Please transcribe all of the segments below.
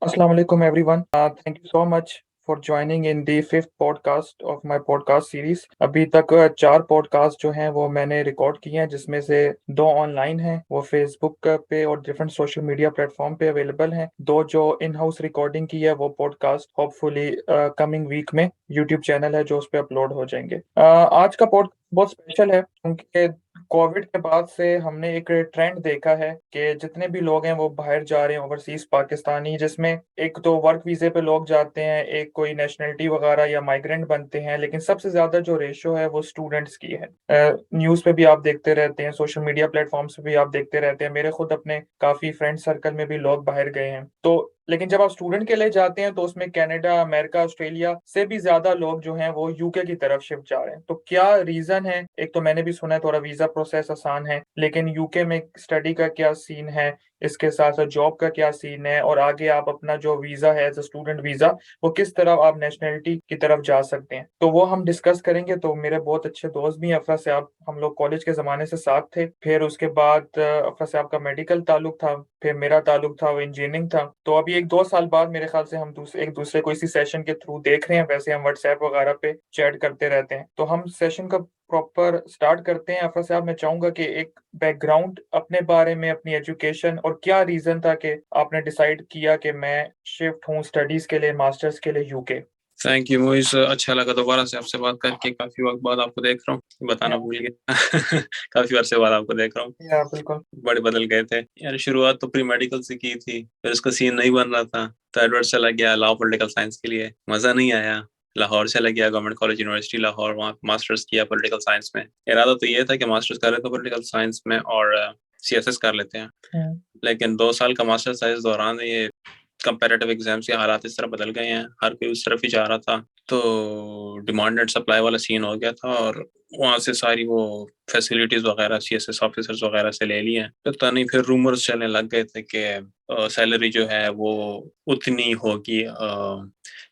Assalamu alaikum everyone. Thank you so much for joining in the fifth podcast of my podcast series. अभी तक चार podcast जो हैं वो मैंने रिकॉर्ड किए हैं, जिसमें से दो ऑनलाइन हैं, वो फेसबुक पे और डिफरेंट सोशल मीडिया प्लेटफॉर्म पे अवेलेबल हैं। दो जो इन हाउस रिकॉर्डिंग की है वो पॉडकास्ट होपफुली कमिंग वीक में यूट्यूब चैनल है जो उस पर अपलोड हो जाएंगे। आज का पॉडकास्ट बहुत स्पेशल है क्योंकि कोविड के बाद से हमने एक ट्रेंड देखा है कि जितने भी लोग हैं वो बाहर जा रहे हैं, ओवरसीज पाकिस्तानी, जिसमें एक तो वर्क वीजे पे लोग जाते हैं, एक कोई नेशनलिटी वगैरह या माइग्रेंट बनते हैं, लेकिन सबसे ज्यादा जो रेशो है वो स्टूडेंट्स की है। न्यूज पे भी आप देखते रहते हैं, सोशल मीडिया प्लेटफॉर्म्स पे भी आप देखते रहते हैं, मेरे खुद अपने काफी फ्रेंड सर्कल में भी लोग बाहर गए हैं। तो लेकिन जब आप स्टूडेंट के लिए जाते हैं तो उसमें कनाडा, अमेरिका, ऑस्ट्रेलिया से भी ज्यादा लोग जो हैं वो यूके की तरफ शिफ्ट जा रहे हैं। तो क्या रीजन है? एक तो मैंने भी सुना है थोड़ा वीजा प्रोसेस आसान है, लेकिन यूके में स्टडी का क्या सीन है, इसके साथ साथ जॉब का क्या सीन है, और आगे आप अपना जो वीजा है एज अ स्टूडेंट वीजा, वो किस तरह आप नेशनलिटी की तरफ जा सकते हैं, तो वो हम डिस्कस करेंगे। तो मेरे बहुत अच्छे दोस्त भी हैं, अफरा से आप, हम लोग कॉलेज के जमाने से साथ थे। फिर उसके बाद अफरा से आपका मेडिकल ताल्लुक था, फिर मेरा ताल्लुक था वो इंजीनियरिंग था। तो अभी एक दो साल बाद मेरे ख्याल से हम एक दूसरे को इसी सेशन के थ्रू देख रहे हैं। वैसे हम व्हाट्सएप वगैरह पे चैट करते रहते हैं। तो हम सेशन का प्रॉपर स्टार्ट करते हैं। अफरा साहब, मैं चाहूंगा कि एक बैकग्राउंड अपने बारे में, अपनी एजुकेशन, और क्या रीजन था कि आपने डिसाइड किया कि मैं शिफ्ट हूँ स्टडीज के लिए, मास्टर्स के लिए यूके। थैंक यू मोइस, अच्छा लगा दोबारा से आपसे बात करके। काफी वक्त बाद आपको देख रहा हूँ, बताना या, भूल गया। काफी अरसे बाद आपको देख रहा हूँ। बिल्कुल। बड़े बदल गए थे यार। शुरुआत तो प्री मेडिकल से की थी, फिर उसका सीन नहीं बन रहा था तो एडवर्स चला गया लॉ पॉलिटिकल साइंस के लिए। मजा नहीं आया। लाहौर चला गया, गवर्नमेंट कॉलेज यूनिवर्सिटी लाहौर, वहाँ मास्टर्स किया पॉलिटिकल साइंस में। इरादा तो ये था कि मास्टर्स कर लेते पॉलिटिकल साइंस में और सीएसएस कर लेते हैं। लेकिन 2 साल का मास्टर्स था, इस दौरान ये कंपेरेटिव एग्जाम्स के हालात इस तरह बदल गए हैं, हर कोई उस तरफ ही जा रहा था, तो डिमांड एंड सप्लाई वाला सीन हो गया था। और वहाँ से सारी वो फैसिलिटीज वगैरह सीएसएस ऑफिसर्स वगैरह से ले लिए हैं। पता नहीं, फिर रूमर्स चलने लग गए थे कि सैलरी जो है वो उतनी होगी,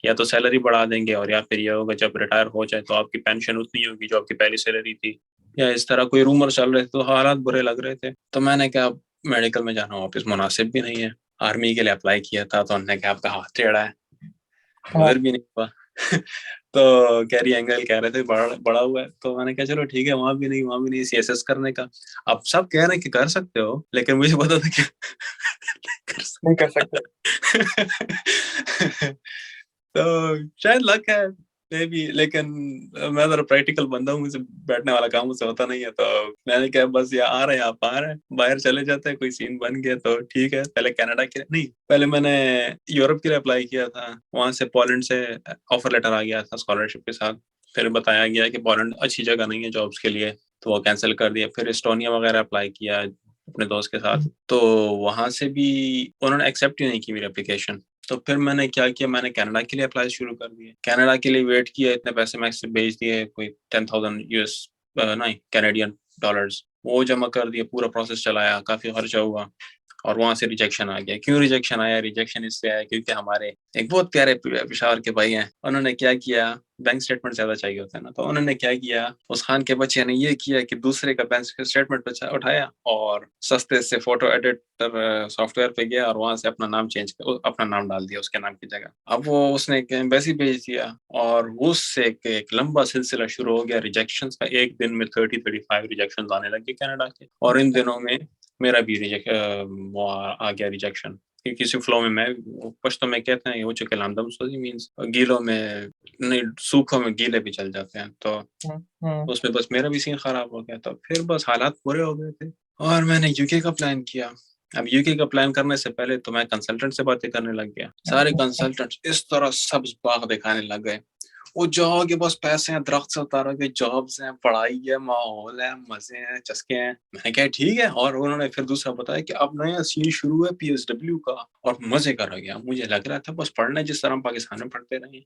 या तो सैलरी बढ़ा देंगे, और या फिर ये होगा जब रिटायर हो जाए तो आपकी पेंशन उतनी होगी जो आपकी पहली सैलरी थी, या इस तरह कोई रूमर चल रहे थे। तो हालात बुरे लग रहे थे, तो मैंने कहा मेडिकल में जाना वापस मुनासिब भी नहीं है। आर्मी के लिए अप्लाई किया था तो उन्होंने कहा आपका हाथ टेढ़ा है, हाँ। उधर भी नहीं हुआ। तो कैरी एंगल कह रहे थे बड़ा हुआ है, तो मैंने कहा चलो ठीक है, वहां भी नहीं सीएसएस करने का। अब सब कह रहे हैं कि कर सकते हो, लेकिन मुझे पता था कि नहीं कर नहीं कर सकते। सकते। तो शायद लक है, मे बी, लेकिन मैं जरा प्रैक्टिकल बंदा हूँ, मुझे बैठने वाला काम मुझसे होता नहीं है। तो मैंने कहा बस ये आ रहे हैं, आप आ रहे हैं, बाहर चले जाते हैं, कोई सीन बन गया तो ठीक है। पहले कनाडा के लिए नहीं, पहले मैंने यूरोप के लिए अप्लाई किया था। वहां से पोलैंड से ऑफर लेटर आ गया था स्कॉलरशिप के साथ। फिर बताया गया कि पोलैंड अच्छी जगह नहीं है जॉब्स के लिए, तो वो कैंसिल कर दिया। फिर एस्टोनिया वगैरह अप्लाई किया अपने दोस्त के साथ, तो वहां से भी उन्होंने एक्सेप्ट ही नहीं की मेरी एप्लीकेशन। तो फिर मैंने क्या किया, मैंने कनाडा के लिए अप्लाई शुरू कर दिया। कनाडा के लिए वेट किया, इतने पैसे मैं इससे भेज दिए, कोई 10,000 यूएस, नहीं, कैनेडियन डॉलर्स, वो जमा कर दिया। पूरा प्रोसेस चलाया, काफी खर्चा हुआ, और वहां से रिजेक्शन आ गया। क्यों रिजेक्शन आया? रिजेक्शन इससे आया क्योंकि हमारे एक बहुत प्यारे पिशावर के भाई हैं, उन्होंने क्या किया, बैंक स्टेटमेंट ज्यादा चाहिए होता है ना, तो उन्होंने क्या किया, उस खान के बच्चे ने ये किया कि दूसरे का बैंक स्टेटमेंट उठाया और सस्ते से फोटो एडिटर सॉफ्टवेयर पे गया और वहां से अपना नाम चेंज कर अपना नाम डाल दिया उसके नाम की जगह। अब वो उसने एम्बेसी भेज दिया, और उससे एक लंबा सिलसिला शुरू हो गया रिजेक्शन का। एक दिन में 30-35 रिजेक्शन आने लगे कनाडा के, और इन दिनों में मेरा भी वो आ गया रिजेक्शन। किसी फ्लो में मैं, पश्तो में कहते हैं वो चुके लामदम सोजी मीन्स गीलों में नहीं, सूखों में गीले भी चल जाते हैं। तो उसमें बस मेरा भी सीन खराब हो गया। तो फिर बस हालात बुरे हो गए थे और मैंने यूके का प्लान किया। अब यूके का प्लान करने से पहले तो मैं कंसल्टेंट से बातें करने लग गया। सारे कंसल्टेंट्स इस तरह सब्ज बाग दिखाने लग गए, वो जाओगे बस पैसे हैं, दरख्त से उतारोगे, जॉब्स हैं, पढ़ाई है, माहौल है, मजे हैं, चस्के हैं। मैंने कहा ठीक है। और उन्होंने फिर दूसरा बताया कि अब नया सीन शुरू है पीएसडब्ल्यू का, और मजे कर गया। मुझे लग रहा था बस पढ़ना जिस तरह हम पाकिस्तान में पढ़ते रहे।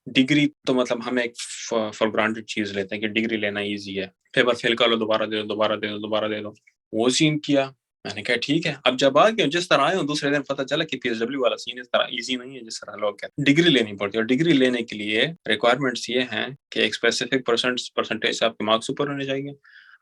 डिग्री तो मतलब हम एक फॉर ग्रांटेड चीज लेते हैं कि डिग्री लेना इजी है, पेपर फेल कर लो, दोबारा दे दो, दोबारा दे दो, दोबारा दे दो, वो सीन किया। मैंने कहा ठीक है। अब जब आ गया, जिस तरह आए हूँ, दूसरे दिन पता चला कि पीएसडब्ल्यू वाला सीन इस तरह इजी नहीं है जिस तरह लोग कहते हैं। डिग्री लेनी पड़ती है, और डिग्री लेने के लिए रिक्वायरमेंट्स ये हैं कि एक स्पेसिफिक परसेंटेज से आपके मार्क्स ऊपर होने चाहिए।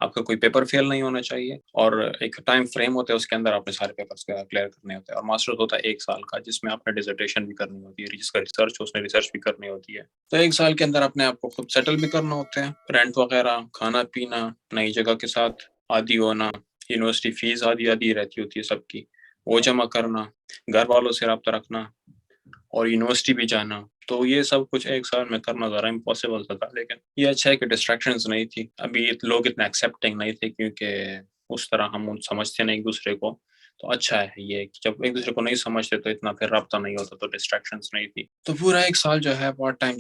आपका कोई पेपर फेल नहीं होना चाहिए, और एक टाइम फ्रेम होता है, उसके अंदर आपने सारे पेपर्स क्लियर करने होते हैं। और मास्टर्स होता है 1 साल का, जिसमें आपने डिसर्टेशन भी करनी होती है, जिसका रिसर्च हो उसमें रिसर्च भी करनी होती है। तो 1 साल के अंदर अपने आप को खुद सेटल भी करना होता है, रेंट वगैरह, खाना पीना, नई जगह के साथ आदी होना, यूनिवर्सिटी फीस आधी रहती होती है सबकी, वो जमा करना, घर वालों से रब्ता रखना और यूनिवर्सिटी भी जाना। तो ये सब कुछ 1 साल में करना ज़रा इम्पॉसिबल था, लेकिन ये अच्छा है कि डिस्ट्रैक्शंस नहीं थी। अभी लोग इतना एक्सेप्टिंग नहीं थे, क्योंकि उस तरह हम समझते नहीं एक-दूसरे को। तो अच्छा है ये कि जब एक-दूसरे को नहीं समझते तो इतना फिर रब्ता नहीं होता, तो डिस्ट्रैक्शंस नहीं थी। तो पूरा 1 साल जो है पार्ट टाइम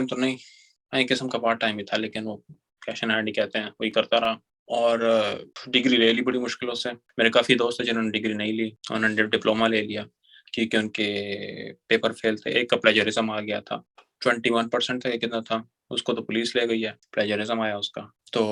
तो नहीं, हाँ, एक किस्म का पार्ट टाइम ही था, लेकिन वो कैश एंड हैंडी कहते हैं, वही करता रहा। और डिग्री ले ली बड़ी मुश्किलों से। मेरे काफ़ी दोस्त हैं जिन्होंने डिग्री नहीं ली, उन्होंने डिप्लोमा ले लिया, क्योंकि उनके पेपर फेल थे। एक का प्लेजरिज्म आ गया था, 21% था या कितना था, उसको तो पुलिस ले गई है, प्लेजरिज्म आया उसका। तो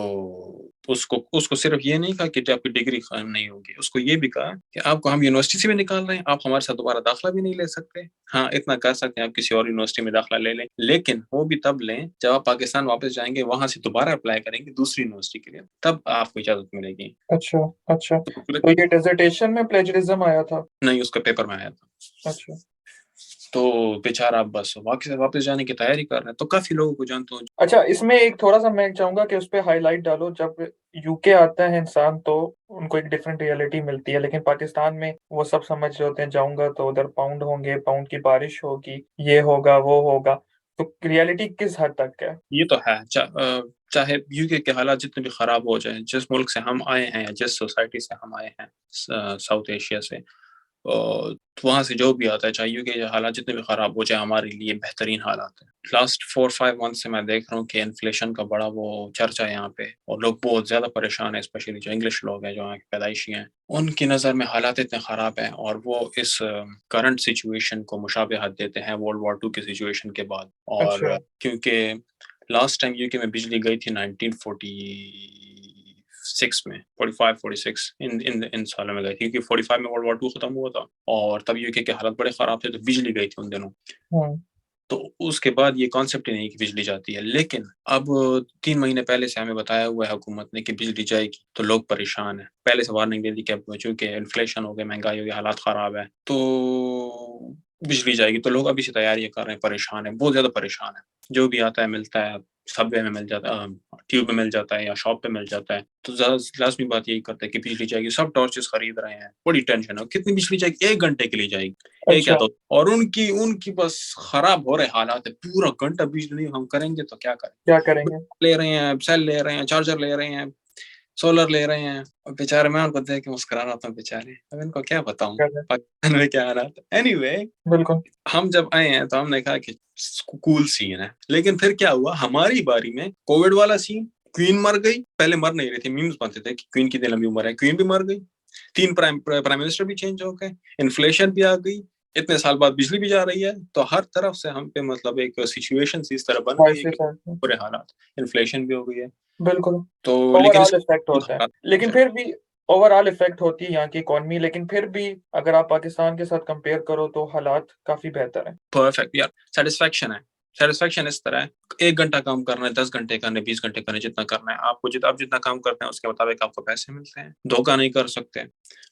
उसको उसको सिर्फ ये नहीं कहा कि आपकी डिग्री खत्म नहीं होगी, उसको ये भी कहा कि आपको हम यूनिवर्सिटी से भी निकाल रहे हैं, आप हमारे साथ दोबारा दाखिला भी नहीं ले सकते। हाँ, इतना कर सकते हैं आप किसी और यूनिवर्सिटी में दाखिला ले लें, लेकिन वो भी तब लें जब आप पाकिस्तान वापस जाएंगे, वहां से दोबारा अप्लाई करेंगे दूसरी यूनिवर्सिटी के लिए, तब आपको इजाजत मिलेगी। अच्छा अच्छा, तो ये डिसर्टेशन में प्लेजरिज्म आया था? नहीं, उसका पेपर में आया था। अच्छा तो बेचारा बस वापस जाने की तैयारी कर रहे हैं। तो काफी लोगों को जानता हूँ। अच्छा, इसमें एक थोड़ा सा मैं चाहूंगा कि उस पे हाईलाइट डालो। जब यूके आता है इंसान तो उनको एक डिफरेंट रियलिटी मिलती है, लेकिन पाकिस्तान में वो सब समझ रहे होते हैं, जाऊंगा तो उधर पाउंड होंगे, पाउंड की बारिश होगी, ये होगा वो होगा। तो रियलिटी किस हद तक है? ये तो है, चाहे यूके के हालात जितने भी खराब हो जाए, जिस मुल्क से हम आए हैं या जिस सोसाइटी से हम आए हैं, साउथ एशिया से, तो वहाँ से जो भी आता है, चाहे यूके के हालात जितने भी खराब हो जाए, हमारे लिए बेहतरीन हालात है। लास्ट 4-5 मंथ से मैं देख रहा हूँ कि इन्फ्लेशन का बड़ा वो चर्चा है यहाँ पे, और लोग बहुत ज्यादा परेशान है, स्पेशली जो इंग्लिश लोग हैं, जो यहाँ के पैदाइशी हैं, उनकी नज़र में हालात इतने ख़राब हैं, और वो इस करंट सिचुएशन को मुशाबिहत देते हैं वर्ल्ड वॉर 2 की सिचुएशन के बाद। अच्छा और क्योंकि लास्ट टाइम यूके में बिजली गई थी 1946 में, 45-46 इन सालों में गई थी, क्योंकि 45 में वर्ल्ड वॉर 2 खत्म हुआ था, और तब यूके के हालात बड़े ख़राब थे, तो बिजली गई थी उन दिनों। हम्म तो उसके बाद ये कॉन्सेप्ट ही नहीं कि बिजली जाती है। लेकिन अब 3 महीने पहले से हमें बताया हुआ है हुकूमत ने कि बिजली जाएगी, तो लोग परेशान हैं। पहले से वार्निंग दे दी कि अब चूँकि इन्फ्लेशन हो गया, महँगाई हो गई, हालात ख़राब है, तो बिजली जाएगी। तो लोग अभी से तैयारियाँ कर रहे हैं, परेशान हैं, बहुत ज़्यादा परेशान हैं। जो भी आता है मिलता है, सबवे में मिल जाता है, ट्यूब में मिल जाता है या शॉप पे मिल जाता है। तो लाज़मी बात यही करते हैं कि बिजली जाएगी, सब टॉर्चेस खरीद रहे हैं, बड़ी टेंशन है। कितनी बिजली जाएगी? 1 घंटे के लिए जाएगी, ये क्या अच्छा, तो। और उनकी उनकी बस खराब हो रहे हालात है, पूरा घंटा बिजली हम करेंगे तो क्या करें। क्या करेंगे? ले रहे हैं, सेल ले रहे हैं, चार्जर ले रहे हैं, सोलर ले रहे हैं, और बेचारे, मैं उनको देख के मुस्कुरा रहा था बेचारे, अब इनको क्या बताऊं क्या करें? पाकिस्तान में क्या हालात है। एनीवे, बिल्कुल। हम जब आए हैं तो हमने कहा कि कूल सीन है, लेकिन फिर क्या हुआ, हमारी बारी में कोविड वाला सीन, क्वीन मर गई। पहले मर नहीं रही थी, मीम्स बनते थे कि क्वीन की इतनी लंबी उम्र है, क्वीन भी मर गई, 3 प्राइम मिनिस्टर भी चेंज हो गए, इन्फ्लेशन भी आ गई, इतने साल बाद बिजली भी जा रही है। तो हर तरफ से हम पे मतलब एक सिचुएशन इस तरह बन गई है कि क्राइसिस। बुरे हालात, इन्फ्लेशन भी हो गई है। बिल्कुल। तो लेकिन ओवरऑल इसके इफेक्ट बावजूद होता है, हालात लेकिन फिर भी ओवरऑल इफेक्ट होती है यहाँ की इकॉनमी, लेकिन फिर भी अगर आप पाकिस्तान के साथ कंपेयर करो तो हालात काफी बेहतर है। परफेक्ट यार, सेटिस्फेक्शन है। सेटिस्फेक्शन इस तरह है, 1 घंटा काम करना है, 10 घंटे करने, 20 घंटे करने, जितना करना है आपको, आप जितना काम करते हैं उसके मुताबिक आपको पैसे मिलते हैं। धोखा नहीं कर सकते।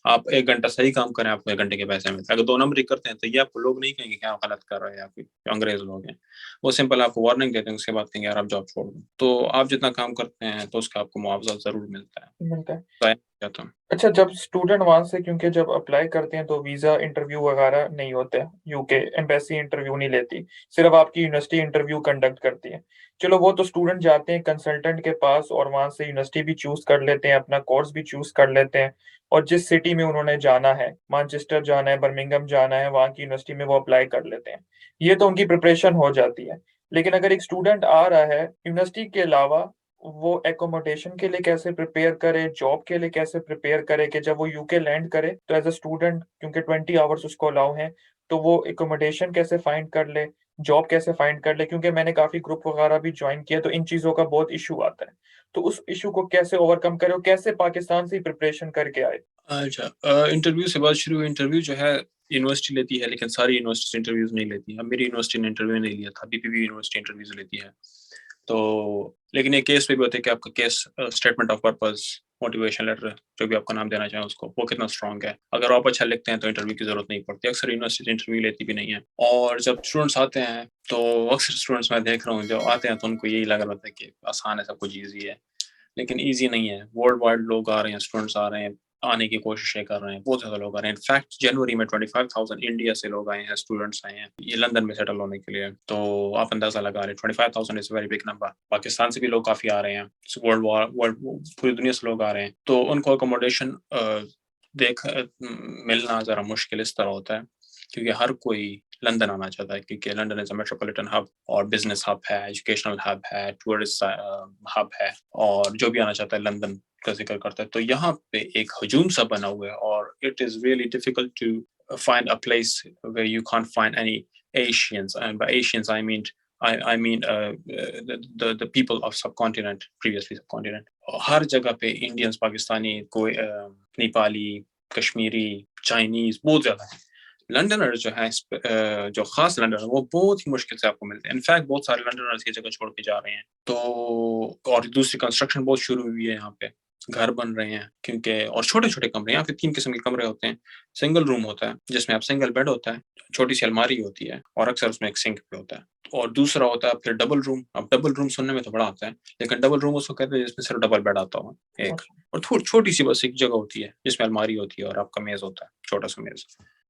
आप 1 घंटा सही काम करें, आपको 1 घंटे के पैसे मिलते हैं। अगर 2 नंबरी करते हैं तो ये आपको लोग नहीं कहेंगे कि आप गलत कर रहे हैं, या फिर अंग्रेज लोग हैं, वो सिंपल आपको वार्निंग देते हैं, उसके बाद कहेंगे यार आप जॉब छोड़ दो। तो आप जितना काम करते हैं तो उसका आपको मुआवजा जरूर मिलता है। मिलता है। तो कहता हूँ। अच्छा, जब स्टूडेंट वहां से, क्योंकि जब अप्लाई करते हैं तो वीजा इंटरव्यू वगैरह नहीं होते, यूके एम्बेसी इंटरव्यू नहीं लेती, सिर्फ आपकी यूनिवर्सिटी इंटरव्यू कंडक्ट करती है। चलो, वो तो स्टूडेंट जाते हैं कंसल्टेंट के पास और वहां से यूनिवर्सिटी भी चूज कर लेते हैं, अपना कोर्स भी चूज कर लेते हैं, और जिस सिटी में उन्होंने जाना है, मैनचेस्टर जाना है, बर्मिंघम जाना है, वहाँ की यूनिवर्सिटी में वो अप्लाई कर लेते हैं। ये तो उनकी प्रिपरेशन हो जाती है। लेकिन अगर एक स्टूडेंट आ रहा है यूनिवर्सिटी के अलावा, वो एकोमोडेशन के लिए कैसे प्रिपेयर करे, जॉब के लिए कैसे प्रिपेयर करे कि जब वो यूके लैंड करे तो एज अ स्टूडेंट, क्योंकि 20 आवर्स उसको अलाउ हैं, तो वो एकोमोडेशन कैसे फाइंड कर ले, जॉब कैसे फाइंड कर ले। क्योंकि मैंने काफी ग्रुप वगैरह भी ज्वाइन किया, तो इन चीजों का बहुत इशू आता है। तो उस इशू को कैसे ओवरकम करे और कैसे पाकिस्तान से प्रिपरेशन करके आए? अच्छा, इंटरव्यू से बात शुरू हुई। इंटरव्यू जो है यूनिवर्सिटी लेती है, लेकिन सारी यूनिवर्सिटी इंटरव्यूज नहीं लेती। अब मेरी यूनिवर्सिटी ने इंटरव्यू नहीं लिया था, बीपीबी यूनिवर्सिटी इंटरव्यूज लेती है। तो लेकिन ये केस पे भी होता है कि आपका case statement of purpose, motivation letter, जो भी आपका नाम देना चाहें उसको, वो कितना स्ट्रांग है। अगर आप अच्छा लिखते हैं तो इंटरव्यू की जरूरत नहीं पड़ती, अक्सर यूनिवर्सिटी इंटरव्यू लेती भी नहीं है। और जब स्टूडेंट्स आते हैं तो अक्सर स्टूडेंट्स मैं देख रहा हूँ जो आते हैं तो उनको यही लगा रहता है कि आसान है, सब कुछ ईजी है, लेकिन ईजी नहीं है। वर्ल्ड वाइड लोग आ रहे हैं, स्टूडेंट्स आ रहे हैं, आने की कोशिशें कर रहे हैं, बहुत ज़्यादा लोग आ रहे हैं। इनफैक्ट जनवरी में 25,000 इंडिया से लोग आए हैं, स्टूडेंट्स आए हैं ये लंदन में सेटल होने के लिए। तो आप अंदाजा लगा रहे हैं 25,000 is very big number. Pakistan से भी लोग काफ़ी आ रहे हैं, वर्ल्ड पूरी दुनिया से लोग आ रहे हैं। तो उनको अकोमोडेशन मिलना ज़रा मुश्किल इस तरह होता है क्योंकि हर कोई लंदन आना चाहता है, क्योंकि London is a metropolitan hub और बिजनेस हब है, एजुकेशनल हब है, टूरिस्ट हब है, और जो भी आना चाहता है लंदन का जिक्र करता है। तो यहाँ पे एक हजूम सा बना हुआ है और it is really difficult to find a place where you can't find any Asians, and by Asians I mean the people of subcontinent, previously subcontinent. हर जगह पे इंडियंस, पाकिस्तानी, कोई नेपाली, कश्मीरी, चाइनीज बहुत ज्यादा है। लंडनर जो है जो खास लंडनर वो बहुत ही मुश्किल से आपको मिलते हैं। इनफैक्ट बहुत सारे लंडनर्स ये जगह छोड़ के जा रहे हैं। तो और दूसरी कंस्ट्रक्शन बहुत शुरू हुई है यहाँ पे, घर बन रहे हैं क्योंकि, और छोटे छोटे कमरे, यहाँ पे 3 किस्म के कमरे होते हैं। सिंगल रूम होता है जिसमें आप सिंगल बेड होता है, छोटी सी अलमारी होती है और अक्सर उसमें एक सिंक भी होता है। और दूसरा होता है फिर डबल रूम। अब डबल रूम सुनने में तो बड़ा आता है, लेकिन डबल रूम उसको कहते हैं जिसमें सिर्फ डबल बेड आता हो एक, और छोटी सी बस एक जगह होती है जिसमें अलमारी होती है और आपका मेज होता है, छोटा सा मेज।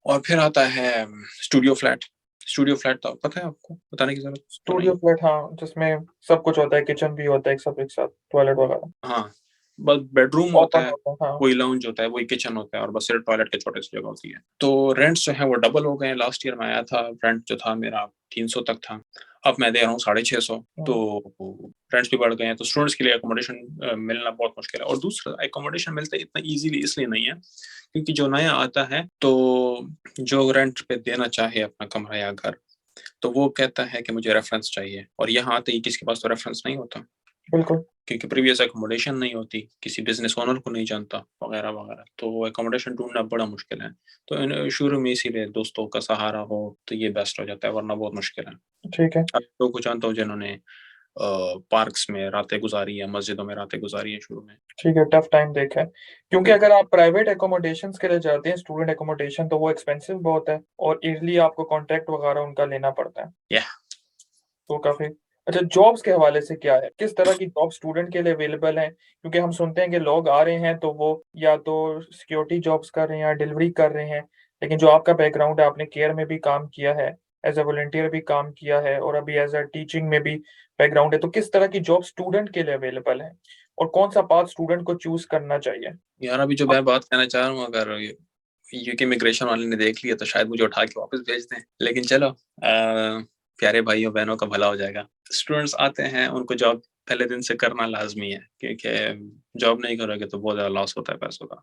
और फिर आता है स्टूडियो फ्लैट। स्टूडियो फ्लैट तो पता है आपको, बताने की जरूरत तो नहीं। स्टूडियो फ्लैट, हाँ, जिसमें सब कुछ होता है, किचन भी होता है एक सब एक साथ, टॉयलेट वगैरह हाँ, बस बेडरूम होता ओपन है, होता है, हाँ। वही लाउंज होता है, वही किचन होता है और बस सिर्फ टॉयलेट के छोटे सी जगह होती है। तो रेंट्स जो है वो डबल हो गए हैं। लास्ट ईयर में आया था, रेंट जो था मेरा 300 तक था, अब मैं दे रहा हूँ 650। तो रेंट्स भी बढ़ गए हैं। तो स्टूडेंट्स के लिए अकोमोडेशन मिलना बहुत मुश्किल है। और दूसरा, अकोमोडेशन मिलता है इतना इजीली इसलिए नहीं है क्योंकि जो नया आता है तो जो रेंट पे देना चाहे अपना कमरा या घर, तो वो कहता है कि मुझे रेफरेंस चाहिए, और यहाँ आते ही किसी के पास तो रेफरेंस नहीं होता बिल्कुल। क्योंकि प्रीवियस अकोमोडेशन नहीं होती, किसी बिजनेस ओनर को नहीं जानता, वगैरह वगैरह। तो अकोमोडेशन ढूंढना बड़ा मुश्किल है। तो शुरू में इसीलिए दोस्तों का सहारा हो तो ये बेस्ट हो जाता है, वरना बहुत मुश्किल है। ठीक है। अब लोगों को जानता हूँ जिन्होंने पार्क्स में रातें गुजारी है, मस्जिदों में रातें गुजारी है शुरू में। ठीक है, टफ टाइम देखा है, क्योंकि अगर आप प्राइवेट एकोमोडेशंस के लिए जाते हैं, स्टूडेंट एकोमोडेशन, तो वो एक्सपेंसिव बहुत है और ईयरली आपको कॉन्ट्रैक्ट वगैरह उनका लेना पड़ता है, या तो काफी। अच्छा, जॉब्स के हवाले से क्या है, किस तरह की जॉब स्टूडेंट के लिए अवेलेबल है? क्योंकि हम सुनते हैं कि लोग आ रहे हैं तो वो या तो सिक्योरिटी जॉब्स कर रहे हैं या डिलीवरी कर रहे हैं, लेकिन जो आपका बैकग्राउंड है, आपने केयर में भी काम किया है, एज ए वॉलंटियर भी काम किया है और अभी एज ए टीचिंग में भी बैकग्राउंड है, तो किस तरह की जॉब स्टूडेंट के लिए अवेलेबल है और कौन सा पाथ स्टूडेंट को चूज करना चाहिए? यार, अभी जो मैं बात कहना चाह रहा हूँ, अगर यूके इमिग्रेशन वाले ने देख लिया तो शायद मुझे उठा के वापस भेज दें, लेकिन चलो, प्यारे भाइयों बहनों का भला हो जाएगा। स्टूडेंट्स आते हैं, उनको जॉब पहले दिन से करना लाजमी है क्योंकि जॉब नहीं करोगे तो बहुत ज़्यादा लॉस होता है पैसों का।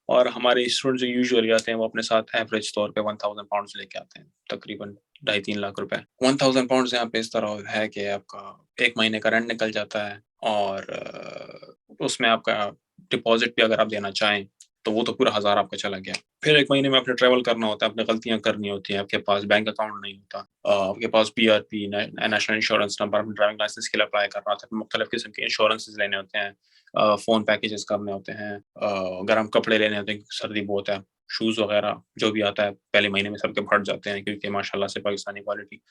और हमारे स्टूडेंट जो यूजुअली आते हैं वो अपने साथ एवरेज तौर पे 1000 पाउंड लेके आते हैं, तकरीबन 2.5-3 लाख रुपए। 1000 पाउंड यहाँ पे इस तरह है कि आपका 1 महीने का रेंट निकल जाता है, और उसमें आपका डिपॉजिट भी अगर आप देना चाहें तो वो तो पूरा 1000 आपका चला गया। फिर 1 महीने में आपने ट्रैवल करना होता है, अपनी गलतियां करनी होती हैं, आपके पास बैंक अकाउंट नहीं होता, आपके पास PRP, नेशनल इंश्योरेंस नंबर, अपने ड्राइविंग लाइसेंस के लिए अप्लाई करना होता है, मुख्तलिफ किस्म के इंश्योरेंसेज लेने होते हैं, फ़ोन पैकेजेस करने होते हैं, गर्म कपड़े लेने होते हैं, सर्दी बहुत है, शूज़ वगैरह जो भी आता है पहले महीने में सबके फट जाते हैं क्योंकि माशाल्लाह से पाकिस्तानी क्वालिटी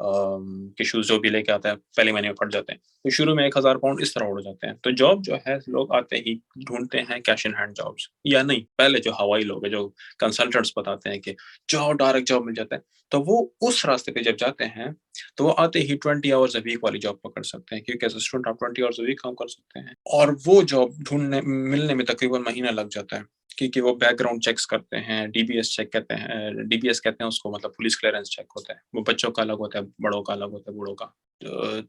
के शूज़ जो भी लेके आता है पहले महीने में फट जाते हैं। तो शुरू में 1000 पाउंड इस तरह उड़ जाते हैं। तो जॉब जो है, लोग आते ही ढूंढते हैं कैश इन हैंड जॉब्स, या नहीं, पहले जो हवाई लोग हैं, जो कंसल्टेंट्स बताते हैं कि जाओ डायरेक्ट जॉब मिल जाता है, तो वो उस रास्ते पे जब जाते हैं तो वो आते ही 20 आवर्स अ वीक वाली जॉब पकड़ सकते हैं क्योंकि एज अ स्टूडेंट आप 20 आवर्स अ वीक काम कर सकते हैं, और वो जॉब ढूंढने मिलने में तकरीबन महीना लग जाता है क्योंकि वो बैकग्राउंड चेक्स करते हैं, DBS चेक कहते हैं, DBS कहते हैं उसको, मतलब पुलिस क्लियरेंस चेक होता है, वो बच्चों का अलग होता है, बड़ों का अलग होता है, बूढ़ों का।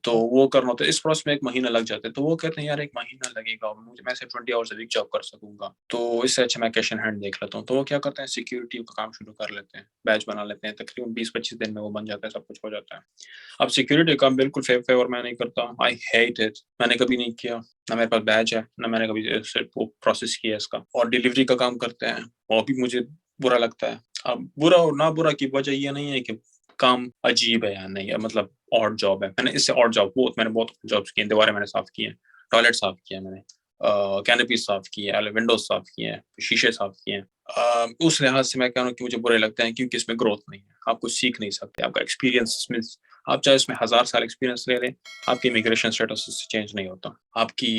तो वो करना होता है, इस प्रोसेस में 1 महीना लग जाता है। तो वो कहते हैं यार 1 महीना लगेगा और मुझे, मैं सिर्फ 20 आवर्स अ वीक जॉब कर सकूंगा, तो इससे अच्छा मैं कैश इन हैंड देख लेता हूँ। तो वो क्या करते हैं, सिक्योरिटी का काम शुरू कर लेते हैं, बैच बना लेते हैं, तकरीबन 20-25 दिन में वो बन जाता है, सब कुछ हो जाता है। अब सिक्योरिटी का बिल्कुल फेवर मैं नहीं करता, आई हेट इट, मैंने कभी नहीं किया, ना मेरे पास बैच है, ना मैंने कभी सिर्फ वो प्रोसेस किया इसका। और डिलीवरी का काम करते हैं, वो भी मुझे बुरा लगता है। अब बुरा और ना बुरा की वजह ये नहीं है कि काम अजीब है या नहीं है, मतलब ऑड जॉब है। मैंने इससे ऑड जॉब मैंने बहुत जॉब्स किए, दीवारें मैंने साफ की हैं, टॉयलेट साफ किया मैंने, कैनोपी साफ की है, विंडोज साफ किए हैं, शीशे साफ किए हैं। उस लिहाज से मैं कह रहा हूँ कि मुझे बुरे लगते हैं क्योंकि इसमें ग्रोथ नहीं है, आप कुछ सीख नहीं सकते, आपका एक्सपीरियंस मींस आप चाहे इसमें 1000 साल एक्सपीरियंस ले लें, आपकी इमिग्रेशन स्टेटस उससे चेंज नहीं होता। आपकी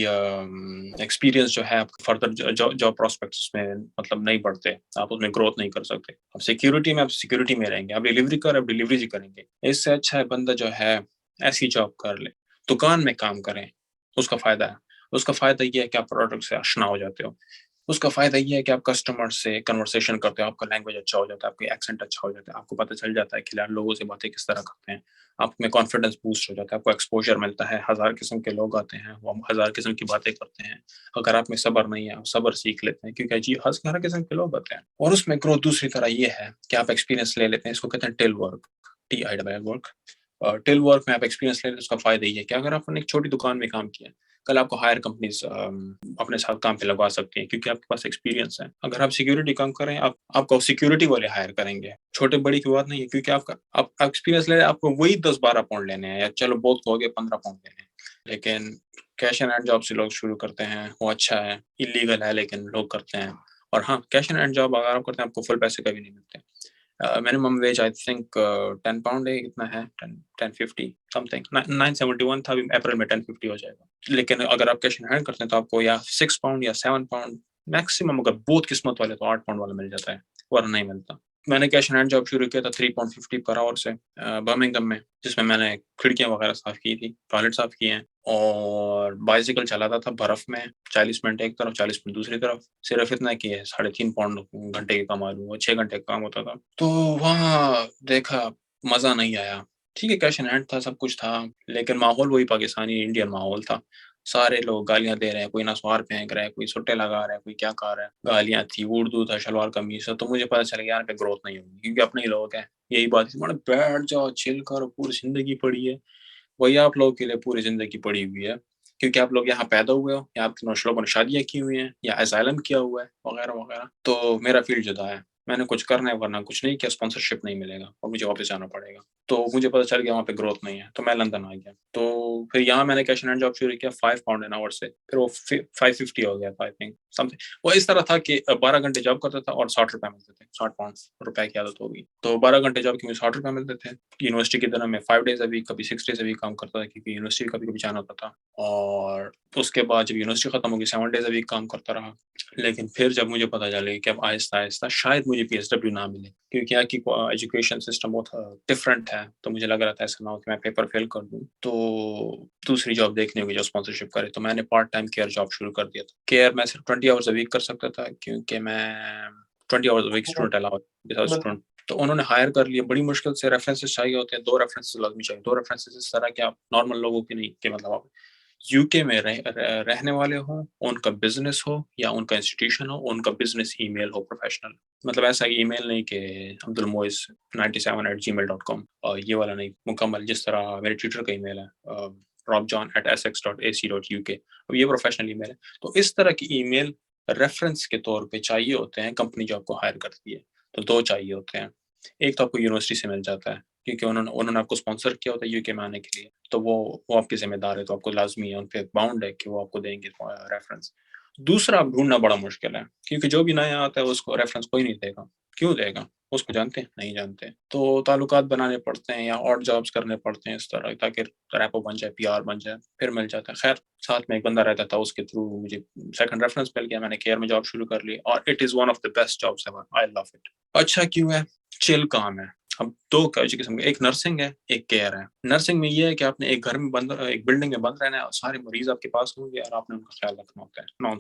एक्सपीरियंस जो है फर्दर जॉब प्रोस्पेक्ट्स उसमें मतलब नहीं बढ़ते, आप उसमें ग्रोथ नहीं कर सकते। अब सिक्योरिटी में आप सिक्योरिटी में रहेंगे, आप डिलीवरी ही करेंगे। इससे अच्छा है बंदा जो है ऐसी जॉब कर ले, दुकान में काम करें, उसका फायदा है। उसका फायदा ये है कि आप प्रोडक्ट से आशना हो जाते हो, उसका फायदा ये है कि आप कस्टमर से कन्वर्सेशन करते हो, आपका लैंग्वेज अच्छा हो जाता है, आपका एक्सेंट अच्छा हो जाता है, आपको पता चल जाता है कि यार लोगों से बातें किस तरह करते हैं, आप में कॉन्फिडेंस बूस्ट हो जाता है, आपको एक्सपोजर मिलता है, 1000 किस्म के लोग आते हैं, वो 1000 किस्म की बातें करते हैं। अगर आप में सब्र नहीं है, आप सब्र सीख लेते हैं क्योंकि जी हर किस्म के लोग आते हैं। और उसमें ग्रोथ दूसरी तरह ये है कि आप एक्सपीरियंस ले लेते हैं, इसको कहते हैं till work, TIL work. Till work में आप एक्सपीरियंस ले लेते हैं, उसका फायदा ये है कि अगर आपने एक छोटी दुकान में काम किया, कल आपको हायर कंपनीज अपने साथ काम पे लगवा सकती हैं क्योंकि आपके पास एक्सपीरियंस है। अगर आप सिक्योरिटी काम कर रहे हैं, आपको सिक्योरिटी वाले हायर करेंगे, छोटे बड़ी की बात नहीं है क्योंकि आप एक्सपीरियंस ले रहे हैं, आपको वही 10-12 पाउंड लेने हैं, या चलो बहुत हो गए 15 पाउंड लेने हैं। लेकिन कैश एंड हैंड जॉब से लोग शुरू करते हैं, वो अच्छा है, इलीगल है लेकिन लोग करते हैं। और हाँ, कैश एंड हैंड जॉब अगर आप करते हैं, आपको फुल पैसे कभी नहीं मिलते। Minimum ways I think 10 pound है, कितना है, 1050 समथिंग, 971 था, अभी अप्रैल में 1050 हो जाएगा। लेकिन अगर आप कैश इन हैंड करते हैं तो आपको या 6 पाउंड या 7 पाउंड मैक्सिमम, अगर बहुत किस्मत वाले तो 8 पाउंड वाला मिल जाता है, वरना नहीं मिलता। मैंने कैश इन हैंड जॉब शुरू किया था 3 पाउंड 50 पर आवर से बर्मिंघम में, जिसमें मैंने खिड़कियां वगैरह साफ की थी, टॉयलेट साफ किए हैं, और बाइसिकल चलाता था बर्फ में, 40 मिनट एक तरफ 40 मिनट दूसरी तरफ, सिर्फ इतना कि 3.5 पाउंड घंटे के कमा लूँ, 6 घंटे का काम होता था। तो वहाँ देखा, मजा नहीं आया। ठीक है, कैश इन हैंड था, सब कुछ था, लेकिन माहौल वही पाकिस्तानी इंडियन माहौल था। सारे लोग गालियां दे रहे हैं, कोई नसवार फेंक रहा है, कोई सुट्टे लगा रहा है, कोई क्या कर रहा है, गालियां थी, उर्दू था, शलवार कमीज था। तो मुझे पता चल गया यहाँ पे ग्रोथ नहीं होगी क्योंकि अपने ही लोग हैं। यही बात थी, मैंने बैठ जाओ, चिल करो, पूरी जिंदगी पड़ी है। वही आप लोगों के लिए पूरी जिंदगी पड़ी हुई है क्योंकि आप लोग यहाँ पैदा हुए हो, या आपके लोगों ने शादियां की हुई हैं, या असाइलम किया हुआ है, वगैरह वगैरह। तो मेरा फील्ड जुदा है, मैंने कुछ करना है, वरना कुछ नहीं किया, स्पॉन्सरशिप नहीं मिलेगा और मुझे वापस जाना पड़ेगा। तो मुझे पता चल गया वहाँ पे ग्रोथ नहीं है, तो मैं लंदन आ गया। तो फिर यहाँ मैंने कैश एंड हैंड जॉब शुरू किया 5 पाउंड एन आवर से, फिर वो 550 हो गया था आई थिंक समथिंग। वो इस तरह था कि 12 घंटे जॉब करता था और 60 रुपए मिलते थे, 60 पाउंड रुपए की आदत होगी। तो 12 घंटे जॉब की मुझे 60 रुपए मिलते थे। यूनिवर्सिटी की तरह मैं 5 डेज अ वीक, कभी 6 डेज अ वीक काम करता था क्योंकि यूनिवर्सिटी कभी कभी जाना होता था। और उसके बाद जब यूनिवर्सिटी खत्म होगी 7 डेज अ वीक काम करता रहा। लेकिन फिर जब मुझे पता चला कि अब आहिस्ता आहिस्ता शायद मुझे PSW ना मिले क्योंकि यहाँ की एजुकेशन सिस्टम बहुत डिफरेंट है, तो मुझे लग रहा था ऐसा ना हो कि मैं पेपर फेल कर दूं, तो दूसरी जॉब देखनी होगी जो स्पॉन्सरशिप करे। तो मैंने पार्ट टाइम केयर जॉब शुरू कर दिया था। केयर मैं सिर्फ 20 आवर्स अ वीक कर सकता था क्योंकि मैं 20 hours a week student allowed without student. तो उन्होंने हायर कर लिया, बड़ी मुश्किल से रेफरेंसेस चाहिए होते हैं, 2 रेफरेंसेस लाजमी चाहिए, 2 रेफरेंसेस इस तरह के आप नॉर्मल लोगों की नहीं, कि मतलब आप यूके में रहने वाले हो, उनका बिजनेस हो या उनका इंस्टीट्यूशन हो, उनका बिजनेस ईमेल हो प्रोफेशनल, मतलब ऐसा ईमेल नहीं कि अब्दुल मोइस 97@gmail.com, और ये वाला नहीं, मुकम्मल जिस तरह मेरे ट्विटर का ईमेल है robjohn@essex.ac.uk, अब ये प्रोफेशनल ईमेल है। तो इस तरह की ईमेल रेफरेंस के तौर पे चाहिए होते हैं, कंपनी जो आपको हायर करती है। तो 2 चाहिए होते हैं, एक तो आपको यूनिवर्सिटी से मिल जाता है क्योंकि उन्होंने आपको स्पॉन्सर किया होता है यूके में आने के लिए, तो वो आपके जिम्मेदार है, तो आपको लाजमी है, उन पे बाउंड है कि वो आपको देंगे रेफरेंस। दूसरा आप ढूंढना बड़ा मुश्किल है क्योंकि जो भी नया आता है उसको रेफरेंस कोई नहीं देगा। क्यों देगा? उसको जानते हैं? नहीं जानते। तो ताल्लुकात बनाने पड़ते हैं या और जॉब्स करने पड़ते हैं इस तरह, ताकि रैपो बन जाए, PR बन जाए, फिर मिल जाता है। खैर, साथ में एक बंदा रहता था, उसके थ्रू मुझे सेकंड रेफरेंस मिल गया, मैंने केयर में जॉब शुरू कर ली और it is one of the best jobs ever, I love it. अच्छा क्यों है? चिल काम है। अब 2 किस्म के, एक नर्सिंग है, एक केयर है। नर्सिंग में ये है कि आपने एक घर में बंद, एक बिल्डिंग में बंद रहना है और सारे मरीज आपके पास होंगे और आपने उनका ख्याल रखना होता है नॉन